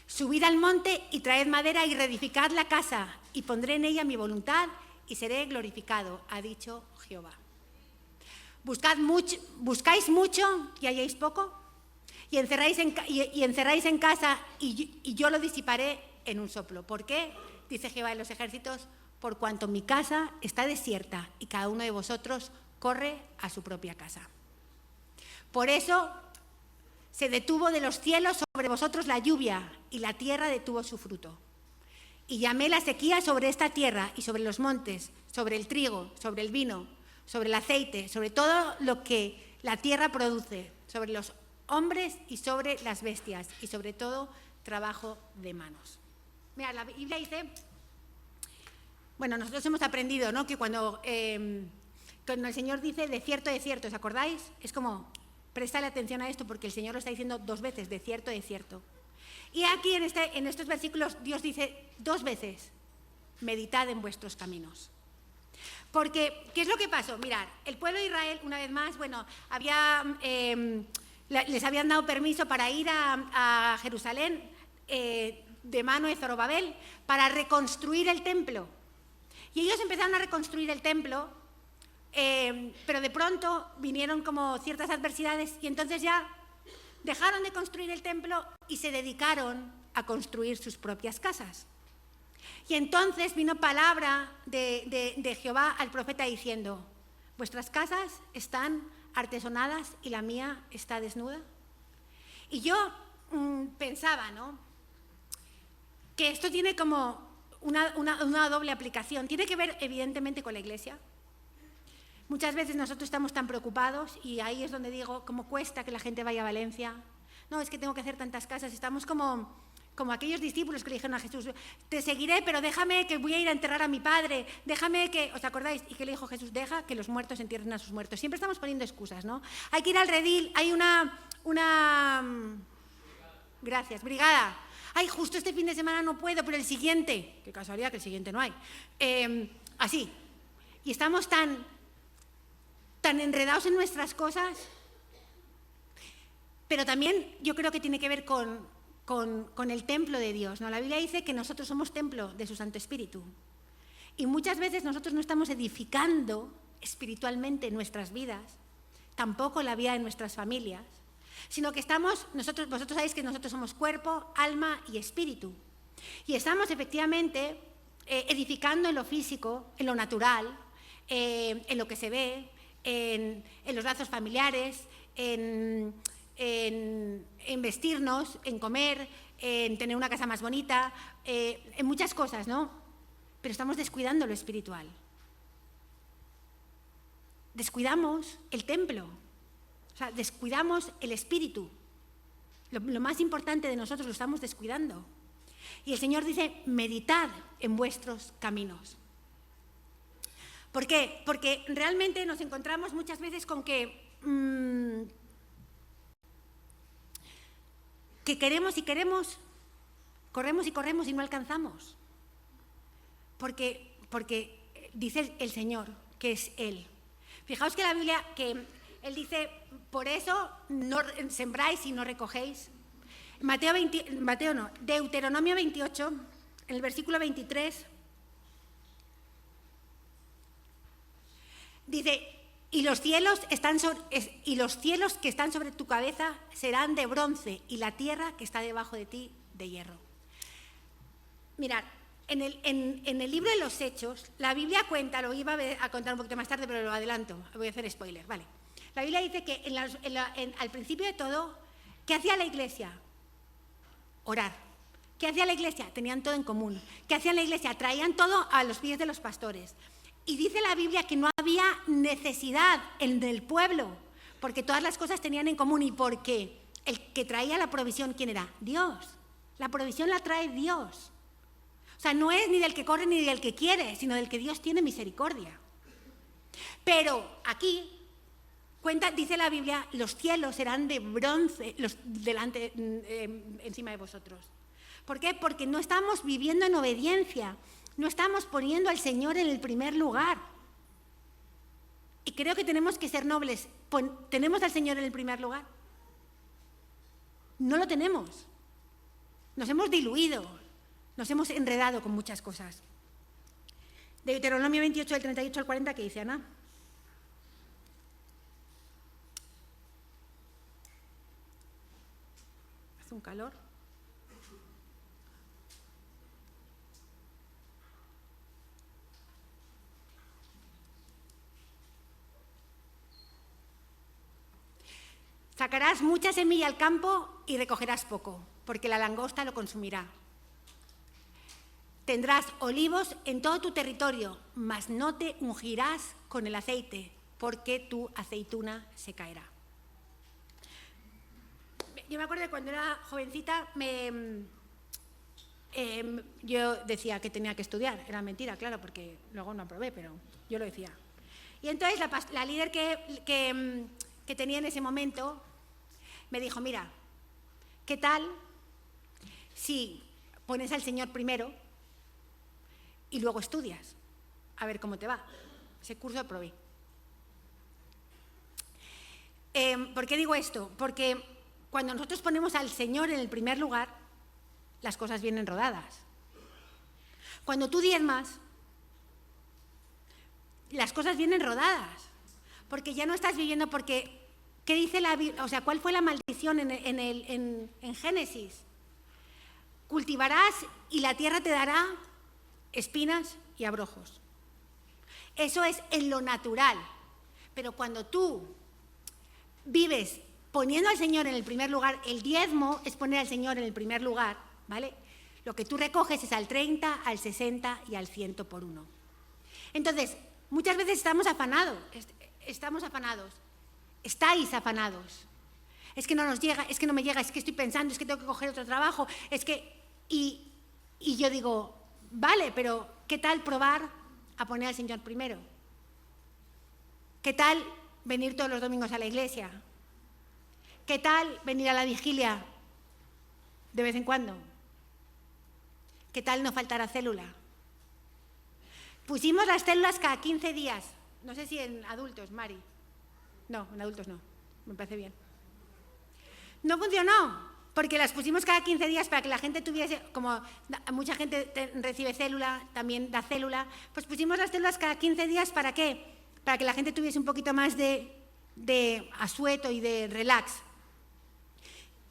[SPEAKER 1] Subid al monte y traed madera y reedificad la casa, y pondré en ella mi voluntad y seré glorificado, ha dicho Jehová. ¿Buscáis mucho y halláis poco? Y encerráis en casa y yo lo disiparé en un soplo. ¿Por qué? Dice Jehová de los ejércitos, por cuanto mi casa está desierta y cada uno de vosotros corre a su propia casa. Por eso se detuvo de los cielos sobre vosotros la lluvia y la tierra detuvo su fruto. Y llamé la sequía sobre esta tierra y sobre los montes, sobre el trigo, sobre el vino, sobre el aceite, sobre todo lo que la tierra produce, sobre los hombres y sobre las bestias y sobre todo trabajo de manos. Mira, la Biblia dice, bueno, nosotros hemos aprendido, ¿no?, que cuando el Señor dice de cierto, ¿os acordáis? Es como, préstale atención a esto porque el Señor lo está diciendo 2 veces, de cierto. Y aquí en estos versículos Dios dice 2 veces, meditad en vuestros caminos. Porque, ¿qué es lo que pasó? Mirad, el pueblo de Israel, una vez más, bueno, les habían dado permiso para ir a Jerusalén de mano de Zorobabel para reconstruir el templo. Y ellos empezaron a reconstruir el templo, pero de pronto vinieron como ciertas adversidades y entonces ya dejaron de construir el templo y se dedicaron a construir sus propias casas. Y entonces vino palabra de Jehová al profeta diciendo, vuestras casas están artesonadas y la mía está desnuda. Y yo pensaba, ¿no?, que esto tiene como una doble aplicación. Tiene que ver evidentemente con la Iglesia. Muchas veces nosotros estamos tan preocupados y ahí es donde digo, ¿cómo cuesta que la gente vaya a Valencia? No, es que tengo que hacer tantas casas. Estamos como aquellos discípulos que le dijeron a Jesús, te seguiré, pero déjame que voy a ir a enterrar a mi padre, déjame que, ¿os acordáis? ¿Y qué le dijo Jesús? Deja que los muertos entierren a sus muertos. Siempre estamos poniendo excusas, ¿no? Hay que ir al redil, hay una gracias, brigada. Ay, justo este fin de semana no puedo, pero el siguiente, qué casualidad que el siguiente no hay. Así. Y estamos tan enredados en nuestras cosas, pero también yo creo que tiene que ver con el templo de Dios, ¿no? La Biblia dice que nosotros somos templo de su Santo Espíritu. Y muchas veces nosotros no estamos edificando espiritualmente nuestras vidas, tampoco la vida de nuestras familias, sino que vosotros sabéis que nosotros somos cuerpo, alma y espíritu. Y estamos efectivamente edificando en lo físico, en lo natural, en lo que se ve, en los lazos familiares, en vestirnos, en comer, en tener una casa más bonita, en muchas cosas, ¿no? Pero estamos descuidando lo espiritual. Descuidamos el templo, o sea, descuidamos el espíritu. Lo más importante de nosotros lo estamos descuidando. Y el Señor dice, meditad en vuestros caminos. ¿Por qué? Porque realmente nos encontramos muchas veces con que queremos y queremos, corremos y corremos y no alcanzamos. Porque dice el Señor que es Él. Fijaos que la Biblia, que Él dice, por eso no sembráis y no recogéis. Deuteronomio 28, en el versículo 23, dice, y los cielos que están sobre tu cabeza serán de bronce, y la tierra que está debajo de ti de hierro. Mirad, en el libro de los Hechos, la Biblia cuenta, lo iba a contar un poquito más tarde, pero lo adelanto, voy a hacer spoiler, vale. La Biblia dice que al principio de todo, ¿qué hacía la iglesia? Orar. ¿Qué hacía la iglesia? Tenían todo en común. ¿Qué hacía la iglesia? Traían todo a los pies de los pastores. Y dice la Biblia que no había necesidad en el pueblo, porque todas las cosas tenían en común y porque el que traía la provisión, ¿quién era? Dios. La provisión la trae Dios. O sea, no es ni del que corre ni del que quiere, sino del que Dios tiene misericordia. Pero aquí dice la Biblia, los cielos serán de bronce encima de vosotros. ¿Por qué? Porque no estamos viviendo en obediencia, no estamos poniendo al Señor en el primer lugar. Y creo que tenemos que ser nobles. ¿Tenemos al Señor en el primer lugar? No lo tenemos. Nos hemos diluido, nos hemos enredado con muchas cosas. Deuteronomio 28, del 38 al 40, ¿qué dice Ana? Hace un calor. Sacarás mucha semilla al campo y recogerás poco, porque la langosta lo consumirá. Tendrás olivos en todo tu territorio, mas no te ungirás con el aceite, porque tu aceituna se caerá. Yo me acuerdo de cuando era jovencita, yo decía que tenía que estudiar. Era mentira, claro, porque luego no aprobé, pero yo lo decía. Y entonces la líder que tenía en ese momento me dijo, mira, ¿qué tal si pones al Señor primero y luego estudias, a ver cómo te va. Ese curso lo probé. ¿Por qué digo esto? Porque cuando nosotros ponemos al Señor en el primer lugar, las cosas vienen rodadas. Cuando tú diezmas, las cosas vienen rodadas, porque ya no estás viviendo porque... ¿Qué dice la Biblia? O sea, ¿cuál fue la maldición en Génesis? Cultivarás y la tierra te dará espinas y abrojos. Eso es en lo natural. Pero cuando tú vives poniendo al Señor en el primer lugar, el diezmo es poner al Señor en el primer lugar, ¿vale? Lo que tú recoges es al 30, al 60 y al 100 por uno. Entonces, muchas veces estamos afanados. Estáis afanados. Es que no nos llega, es que no me llega, es que estoy pensando, es que tengo que coger otro trabajo, es que... Y yo digo, vale, pero ¿qué tal probar a poner al Señor primero? ¿Qué tal venir todos los domingos a la iglesia? ¿Qué tal venir a la vigilia de vez en cuando? ¿Qué tal no faltar a célula? Pusimos las células cada 15 días. No sé si en adultos, Mari. No, en adultos no. Me parece bien. No funcionó, porque las pusimos cada 15 días para que la gente tuviese, como mucha gente recibe célula, también da célula, pues pusimos las células cada 15 días, ¿para qué? Para que la gente tuviese un poquito más de asueto y de relax.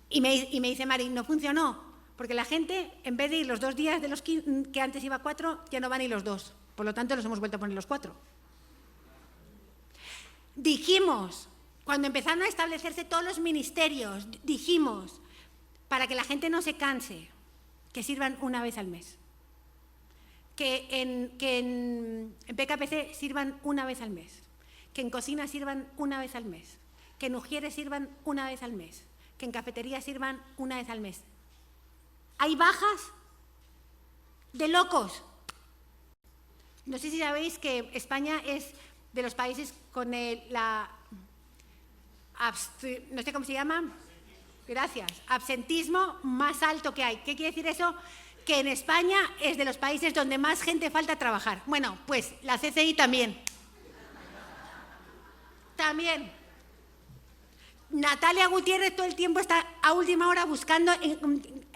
[SPEAKER 1] Y me dice Mari, no funcionó, porque la gente, en vez de ir los 2 días de los que antes iba 4, ya no van a ir los 2. Por lo tanto, los hemos vuelto a poner los 4. Dijimos, cuando empezaron a establecerse todos los ministerios, dijimos, para que la gente no se canse, que sirvan una vez al mes. Que en PKPC sirvan una vez al mes. Que en cocina sirvan una vez al mes. Que en Ujieres sirvan una vez al mes. Que en cafetería sirvan una vez al mes. Hay bajas de locos. No sé si sabéis que España es de los países con no sé cómo se llama, gracias, absentismo más alto que hay. ¿Qué quiere decir eso? Que en España es de los países donde más gente falta a trabajar. Bueno, pues la CCI también. También. Natalia Gutiérrez todo el tiempo está a última hora buscando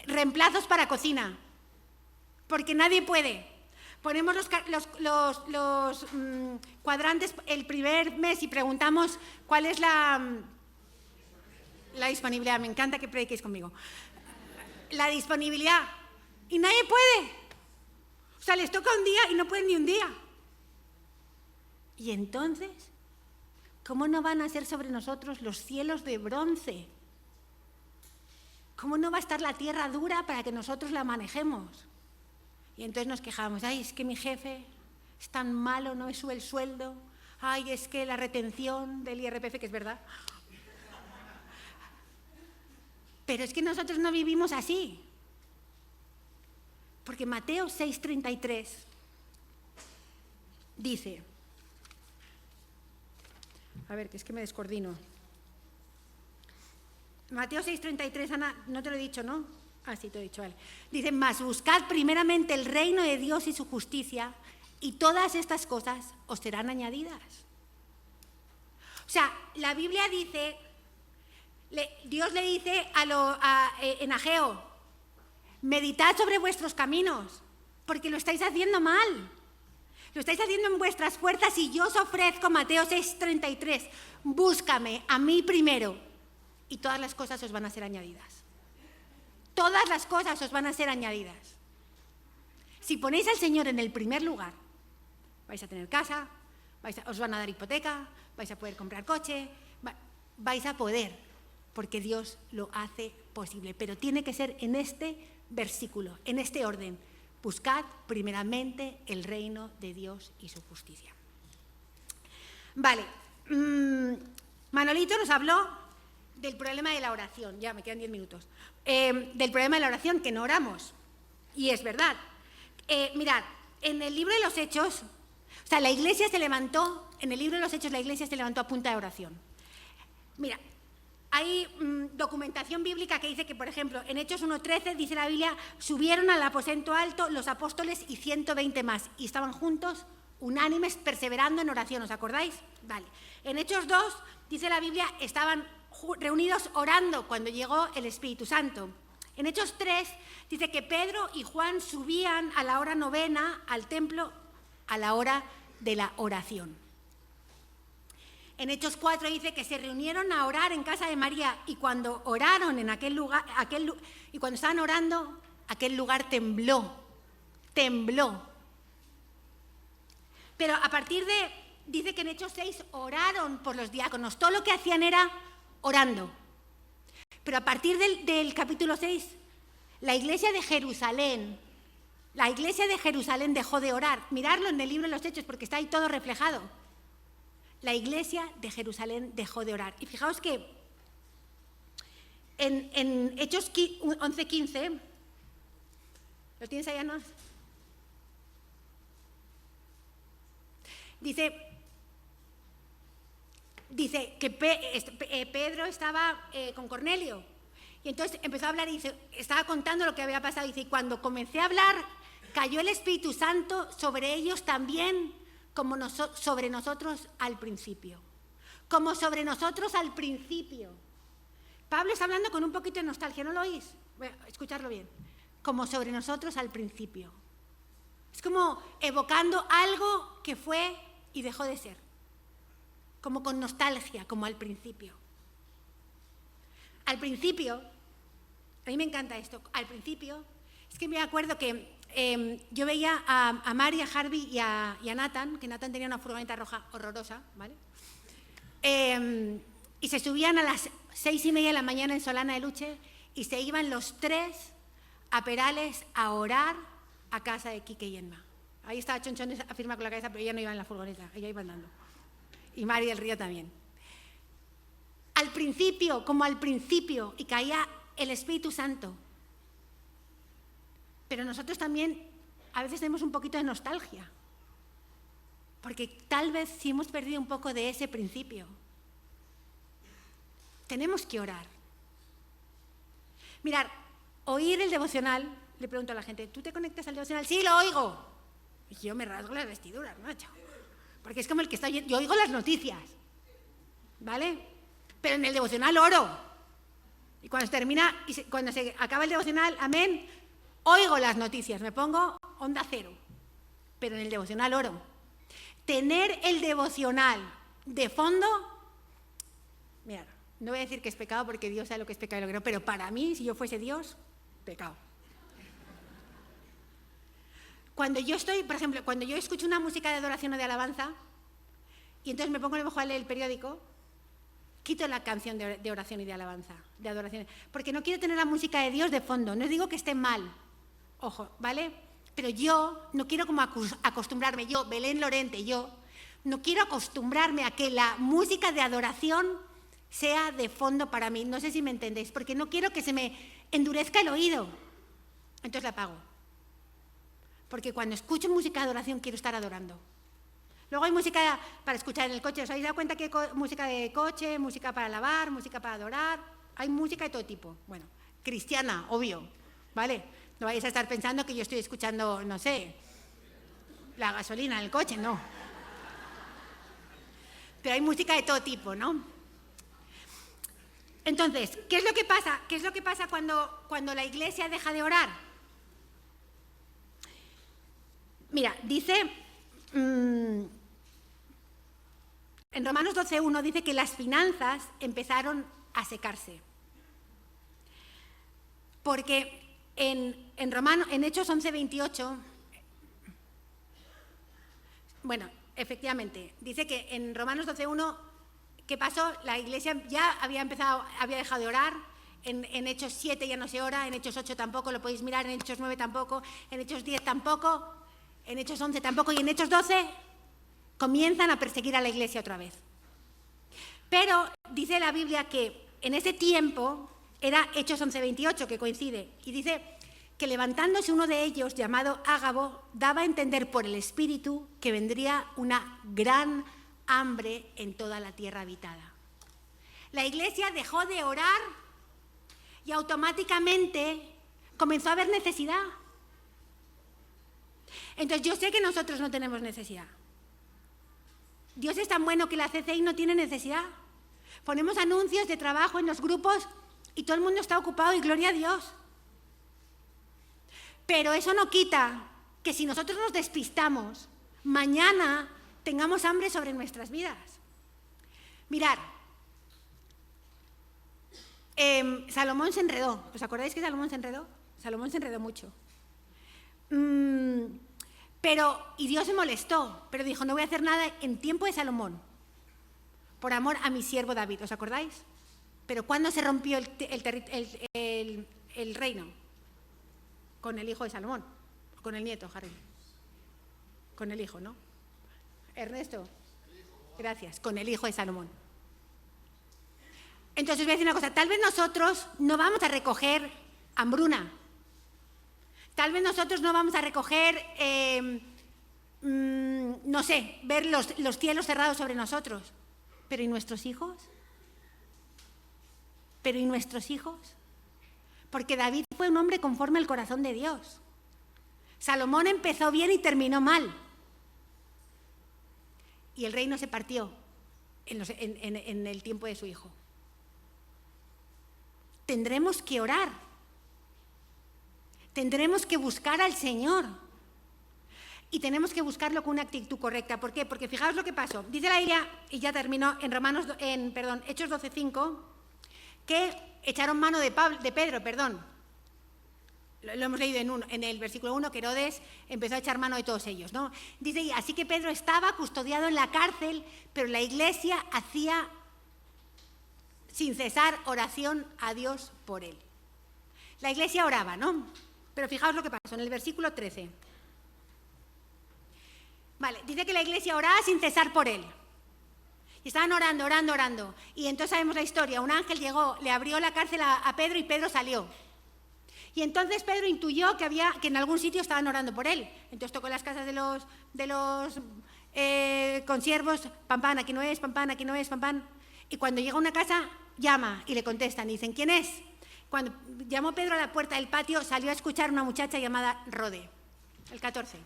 [SPEAKER 1] reemplazos para cocina, porque nadie puede. Ponemos los cuadrantes el primer mes y preguntamos cuál es la disponibilidad. Me encanta que prediquéis conmigo. La disponibilidad. Y nadie puede. O sea, les toca un día y no pueden ni un día. Y entonces, ¿cómo no van a ser sobre nosotros los cielos de bronce? ¿Cómo no va a estar la tierra dura para que nosotros la manejemos? Y entonces nos quejamos, ay, es que mi jefe es tan malo, no me sube el sueldo, ay, es que la retención del IRPF, que es verdad. Pero es que nosotros no vivimos así. Porque Mateo 6:33 dice, a ver, que es que me descoordino. Mateo 6:33, Ana, no te lo he dicho, ¿no? Ah, sí, te he dicho, vale. Dice, mas buscad primeramente el reino de Dios y su justicia, y todas estas cosas os serán añadidas. O sea, la Biblia dice, Dios le dice en Ageo, meditad sobre vuestros caminos, porque lo estáis haciendo mal. Lo estáis haciendo en vuestras fuerzas y yo os ofrezco, Mateo 6:33, búscame a mí primero y todas las cosas os van a ser añadidas. Todas las cosas os van a ser añadidas. Si ponéis al Señor en el primer lugar, vais a tener casa, os van a dar hipoteca, vais a poder comprar coche, vais a poder, porque Dios lo hace posible. Pero tiene que ser en este versículo, en este orden. Buscad primeramente el reino de Dios y su justicia. Vale, Manolito nos habló del problema de la oración, ya me quedan 10 minutos, del problema de la oración, que no oramos, y es verdad. Mirad, en el libro de los Hechos, o sea, la iglesia se levantó, en el libro de los Hechos la iglesia se levantó a punta de oración. Mira, Hay documentación bíblica que dice que, por ejemplo, en Hechos 1:13 dice la Biblia, subieron al aposento alto los apóstoles y 120 más, y estaban juntos, unánimes, perseverando en oración, ¿os acordáis? Vale. En Hechos 2 dice la Biblia, estaban reunidos orando cuando llegó el Espíritu Santo. En Hechos 3 dice que Pedro y Juan subían a la hora 9 al templo a la hora de la oración. En Hechos 4 dice que se reunieron a orar en casa de María y cuando oraron en aquel lugar, y cuando estaban orando, aquel lugar tembló. Pero a partir de, dice que en Hechos 6 oraron por los diáconos, todo lo que hacían era orando. Pero a partir del capítulo 6, la iglesia de Jerusalén dejó de orar. Miradlo en el libro de los Hechos porque está ahí todo reflejado. La iglesia de Jerusalén dejó de orar. Y fijaos que en Hechos 11:15, ¿lo tienes ahí, Anos? Dice que Pedro estaba con Cornelio. Y entonces empezó a hablar y dice, estaba contando lo que había pasado. Y dice, y cuando comencé a hablar, cayó el Espíritu Santo sobre ellos también, como sobre nosotros al principio. Como sobre nosotros al principio. Pablo está hablando con un poquito de nostalgia, ¿no lo oís? Bueno, escucharlo bien. Como sobre nosotros al principio. Es como evocando algo que fue y dejó de ser. Como con nostalgia, como al principio. Al principio, a mí me encanta esto, al principio, es que me acuerdo que yo veía a Mari, a Harvey y a Nathan, que Nathan tenía una furgoneta roja horrorosa, ¿vale? Y se subían a las 6:30 de la mañana en Solana de Luche y se iban los tres a Perales a orar a casa de Quique y Emma. Ahí estaba Chonchón afirma con la cabeza, pero ella no iba en la furgoneta, ella iba andando. Y Mari del Río también. Al principio, como al principio, y caía el Espíritu Santo. Pero nosotros también a veces tenemos un poquito de nostalgia, porque tal vez sí hemos perdido un poco de ese principio. Tenemos que orar. Mirad, oír el devocional, le pregunto a la gente, ¿tú te conectas al devocional? Sí, lo oigo. Y yo me rasgo las vestiduras, macho, porque es como el que está, yo oigo las noticias, ¿vale? Pero en el devocional oro. Y cuando se termina, cuando se acaba el devocional, amén, oigo las noticias, me pongo onda cero, pero en el devocional oro. Tener el devocional de fondo, mirad, no voy a decir que es pecado porque Dios sabe lo que es pecado y lo que no, pero para mí, si yo fuese Dios, pecado. Cuando yo estoy, por ejemplo, cuando yo escucho una música de adoración o de alabanza, y entonces me pongo a lo mejor a leer el periódico, quito la canción de oración y de alabanza, de adoración, porque no quiero tener la música de Dios de fondo. No digo que esté mal, ojo, ¿vale? Pero yo no quiero como acostumbrarme, yo, Belén Lorente, yo, no quiero acostumbrarme a que la música de adoración sea de fondo para mí. No sé si me entendéis, porque no quiero que se me endurezca el oído. Entonces la apago. Porque cuando escucho música de adoración quiero estar adorando. Luego hay música para escuchar en el coche. ¿Os habéis dado cuenta que hay música de coche, música para lavar, música para adorar? Hay música de todo tipo. Bueno, cristiana, obvio, ¿vale? No vais a estar pensando que yo estoy escuchando, no sé, la gasolina en el coche, no. Pero hay música de todo tipo, ¿no? Entonces, ¿qué es lo que pasa? ¿Qué es lo que pasa cuando la iglesia deja de orar? Mira, dice... En Romanos 12:1 dice que las finanzas empezaron a secarse. Porque en Hechos 11:28, bueno, efectivamente, dice que en Romanos 12:1, ¿qué pasó? La iglesia ya había dejado de orar. En Hechos 7 ya no se ora, en Hechos 8 tampoco, lo podéis mirar, en Hechos 9 tampoco, en Hechos 10 tampoco, en Hechos 11 tampoco, y en Hechos 12 comienzan a perseguir a la iglesia otra vez. Pero dice la Biblia que en ese tiempo, era Hechos 11:28 que coincide, y dice que levantándose uno de ellos, llamado Ágabo, daba a entender por el Espíritu que vendría una gran hambre en toda la tierra habitada. La iglesia dejó de orar y automáticamente comenzó a haber necesidad. Entonces yo sé que nosotros no tenemos necesidad. Dios es tan bueno que la CCI no tiene necesidad. Ponemos anuncios de trabajo en los grupos y todo el mundo está ocupado y gloria a Dios. Pero eso no quita que si nosotros nos despistamos, mañana tengamos hambre sobre nuestras vidas. Mirad, Salomón se enredó. ¿Os acordáis que Salomón se enredó? Salomón se enredó mucho. Y Dios se molestó, pero dijo, no voy a hacer nada en tiempo de Salomón, por amor a mi siervo David. ¿Os acordáis? Pero ¿cuándo se rompió el reino? Con el hijo de Salomón, con el nieto, Harry. Con el hijo, ¿no? Ernesto, gracias, con el hijo de Salomón. Entonces voy a decir una cosa, tal vez nosotros no vamos a recoger hambruna, tal vez nosotros no vamos a recoger, no sé, ver los cielos cerrados sobre nosotros, pero ¿y nuestros hijos? ¿Pero y nuestros hijos? Porque David fue un hombre conforme al corazón de Dios. Salomón empezó bien y terminó mal. Y el reino se partió en el tiempo de su hijo. Tendremos que orar. Tendremos que buscar al Señor. Y tenemos que buscarlo con una actitud correcta. ¿Por qué? Porque fijaos lo que pasó. Dice la Biblia, y ya terminó, en Hechos 12:5, que echaron mano de Pedro. Lo hemos leído en el versículo 1, que Herodes empezó a echar mano de todos ellos, ¿no? Dice, así que Pedro estaba custodiado en la cárcel, pero la iglesia hacía sin cesar oración a Dios por él. La iglesia oraba, ¿no? Pero fijaos lo que pasó en el versículo 13. Vale, dice que la iglesia oraba sin cesar por él. Y estaban orando. Y entonces sabemos la historia. Un ángel llegó, le abrió la cárcel a Pedro y Pedro salió. Y entonces Pedro intuyó que en algún sitio estaban orando por él. Entonces tocó las casas de los consiervos, pam, aquí no es, pam. Y cuando llega a una casa, llama y le contestan. Y dicen, ¿quién es? Cuando llamó Pedro a la puerta del patio, salió a escuchar una muchacha llamada Rode, el 14.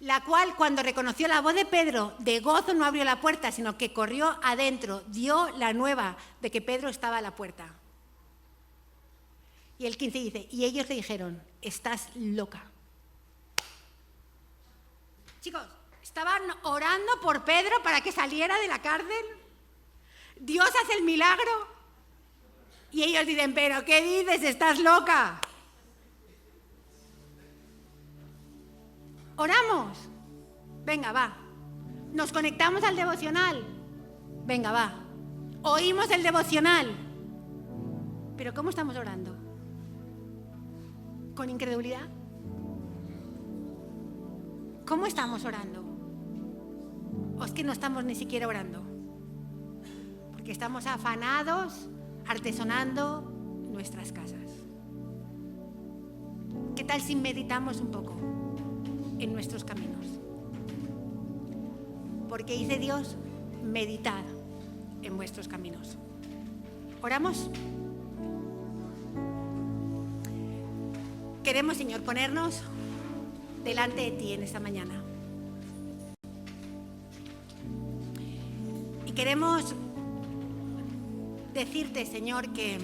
[SPEAKER 1] La cual, cuando reconoció la voz de Pedro, de gozo no abrió la puerta, sino que corrió adentro, dio la nueva de que Pedro estaba a la puerta. Y el 15 dice, y ellos le dijeron, estás loca. Chicos, estaban orando por Pedro para que saliera de la cárcel. Dios hace el milagro. Y ellos dicen, pero ¿qué dices? Estás loca. Oramos. Venga, va. Nos conectamos al devocional. Venga, va. Oímos el devocional. Pero ¿cómo estamos orando? ¿Con incredulidad? ¿Cómo estamos orando? ¿O es que no estamos ni siquiera orando? Porque estamos afanados, artesonando nuestras casas. ¿Qué tal si meditamos un poco en nuestros caminos? Porque dice Dios, meditad en vuestros caminos. ¿Oramos? Queremos, Señor, ponernos delante de ti en esta mañana. Y queremos decirte, Señor, que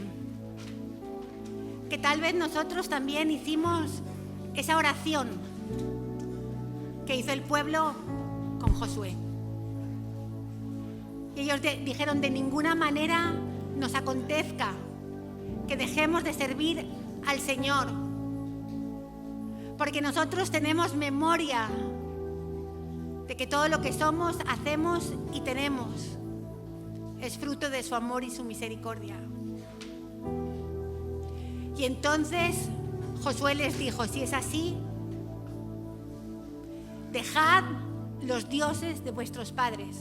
[SPEAKER 1] tal vez nosotros también hicimos esa oración que hizo el pueblo con Josué. Y ellos dijeron, de ninguna manera nos acontezca que dejemos de servir al Señor, porque nosotros tenemos memoria de que todo lo que somos, hacemos y tenemos es fruto de su amor y su misericordia. Y entonces Josué les dijo, si es así, dejad los dioses de vuestros padres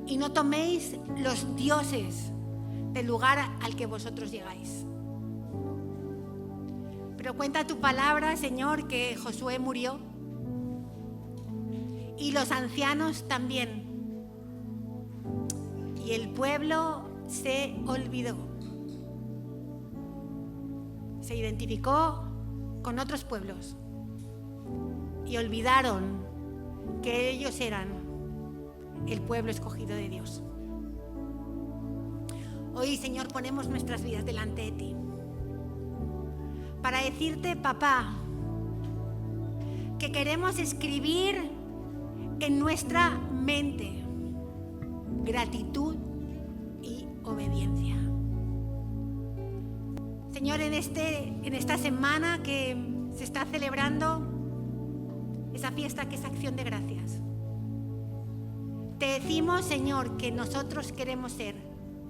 [SPEAKER 1] y no toméis los dioses del lugar al que vosotros llegáis. Pero cuenta tu palabra, Señor, que Josué murió y los ancianos también. Y el pueblo se olvidó. Se identificó con otros pueblos y olvidaron que ellos eran el pueblo escogido de Dios. Hoy, Señor, ponemos nuestras vidas delante de ti para decirte, papá, que queremos escribir en nuestra mente gratitud y obediencia. Señor, en esta semana que se está celebrando esa fiesta que es Acción de Gracias, te decimos, Señor, que nosotros queremos ser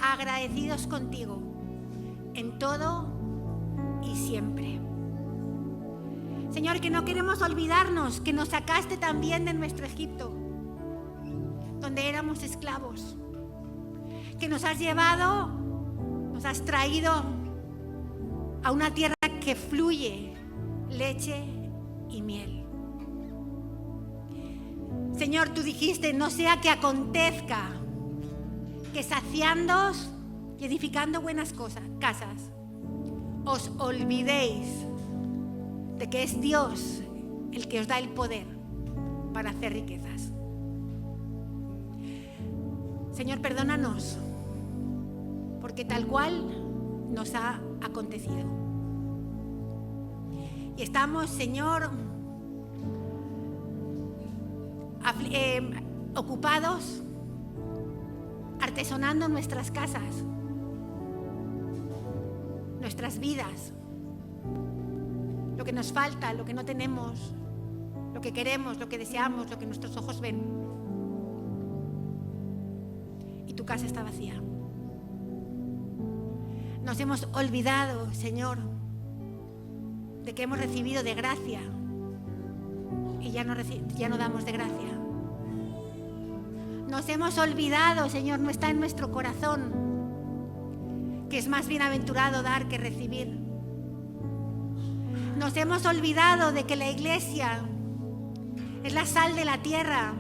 [SPEAKER 1] agradecidos contigo en todo y siempre. Señor, que no queremos olvidarnos que nos sacaste también de nuestro Egipto, donde éramos esclavos, que nos has llevado, nos has traído a una tierra que fluye leche y miel. Señor, tú dijiste, no sea que acontezca que saciándoos y edificando buenas casas, os olvidéis de que es Dios el que os da el poder para hacer riquezas. Señor, perdónanos, porque tal cual nos ha acontecido. Y estamos, Señor, ocupados, artesonando nuestras casas, nuestras vidas, lo que nos falta, lo que no tenemos, lo que queremos, lo que deseamos, lo que nuestros ojos ven. Y tu casa está vacía. Nos hemos olvidado, Señor, de que hemos recibido de gracia y ya no damos de gracia. Nos hemos olvidado, Señor, no está en nuestro corazón, que es más bienaventurado dar que recibir. Nos hemos olvidado de que la iglesia es la sal de la tierra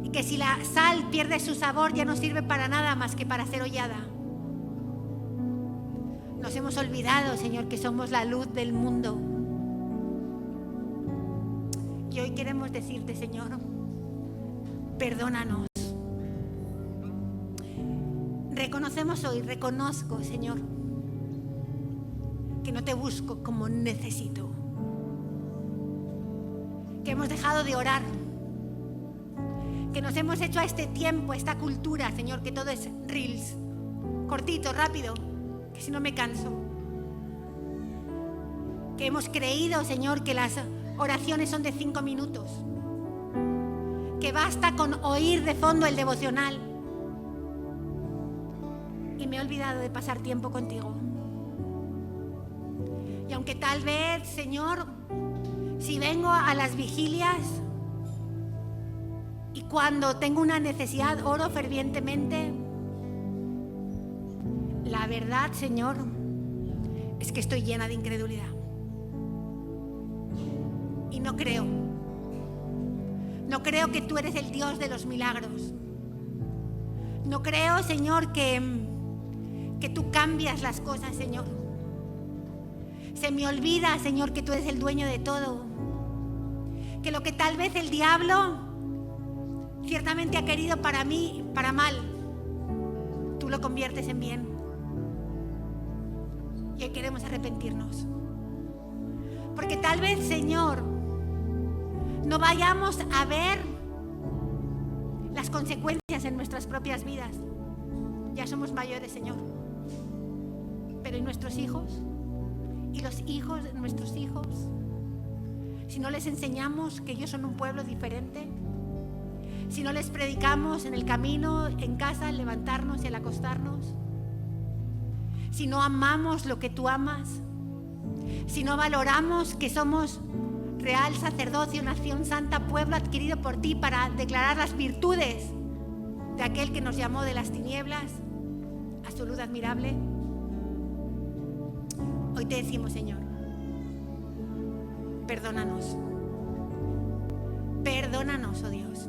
[SPEAKER 1] y que si la sal pierde su sabor ya no sirve para nada más que para ser hollada. Nos hemos olvidado, Señor, que somos la luz del mundo. Y hoy queremos decirte, Señor, perdónanos. Reconozco, Señor, que no te busco como necesito, que hemos dejado de orar, que nos hemos hecho a este tiempo, a esta cultura, Señor, que todo es reels, cortito, rápido, que si no me canso, que hemos creído, Señor, que las oraciones son de 5 minutos, que basta con oír de fondo el devocional, y me he olvidado de pasar tiempo contigo. Y aunque tal vez, Señor, si vengo a las vigilias y cuando tengo una necesidad oro fervientemente, la verdad, Señor, es que estoy llena de incredulidad. Y no creo que tú eres el Dios de los milagros. No creo, Señor, que tú cambias las cosas, Señor. Se me olvida, Señor, que tú eres el dueño de todo. Que lo que tal vez el diablo ciertamente ha querido para mí, para mal, tú lo conviertes en bien. Y hoy queremos arrepentirnos. Porque tal vez, Señor, no vayamos a ver las consecuencias en nuestras propias vidas. Ya somos mayores, Señor. Pero ¿y nuestros hijos? ¿Y los hijos de nuestros hijos? Si no les enseñamos que ellos son un pueblo diferente, si no les predicamos en el camino, en casa, al levantarnos y al acostarnos, si no amamos lo que tú amas, si no valoramos que somos real sacerdocio, nación santa, pueblo adquirido por ti para declarar las virtudes de aquel que nos llamó de las tinieblas a su luz admirable. Hoy te decimos, Señor, perdónanos. Perdónanos, oh Dios.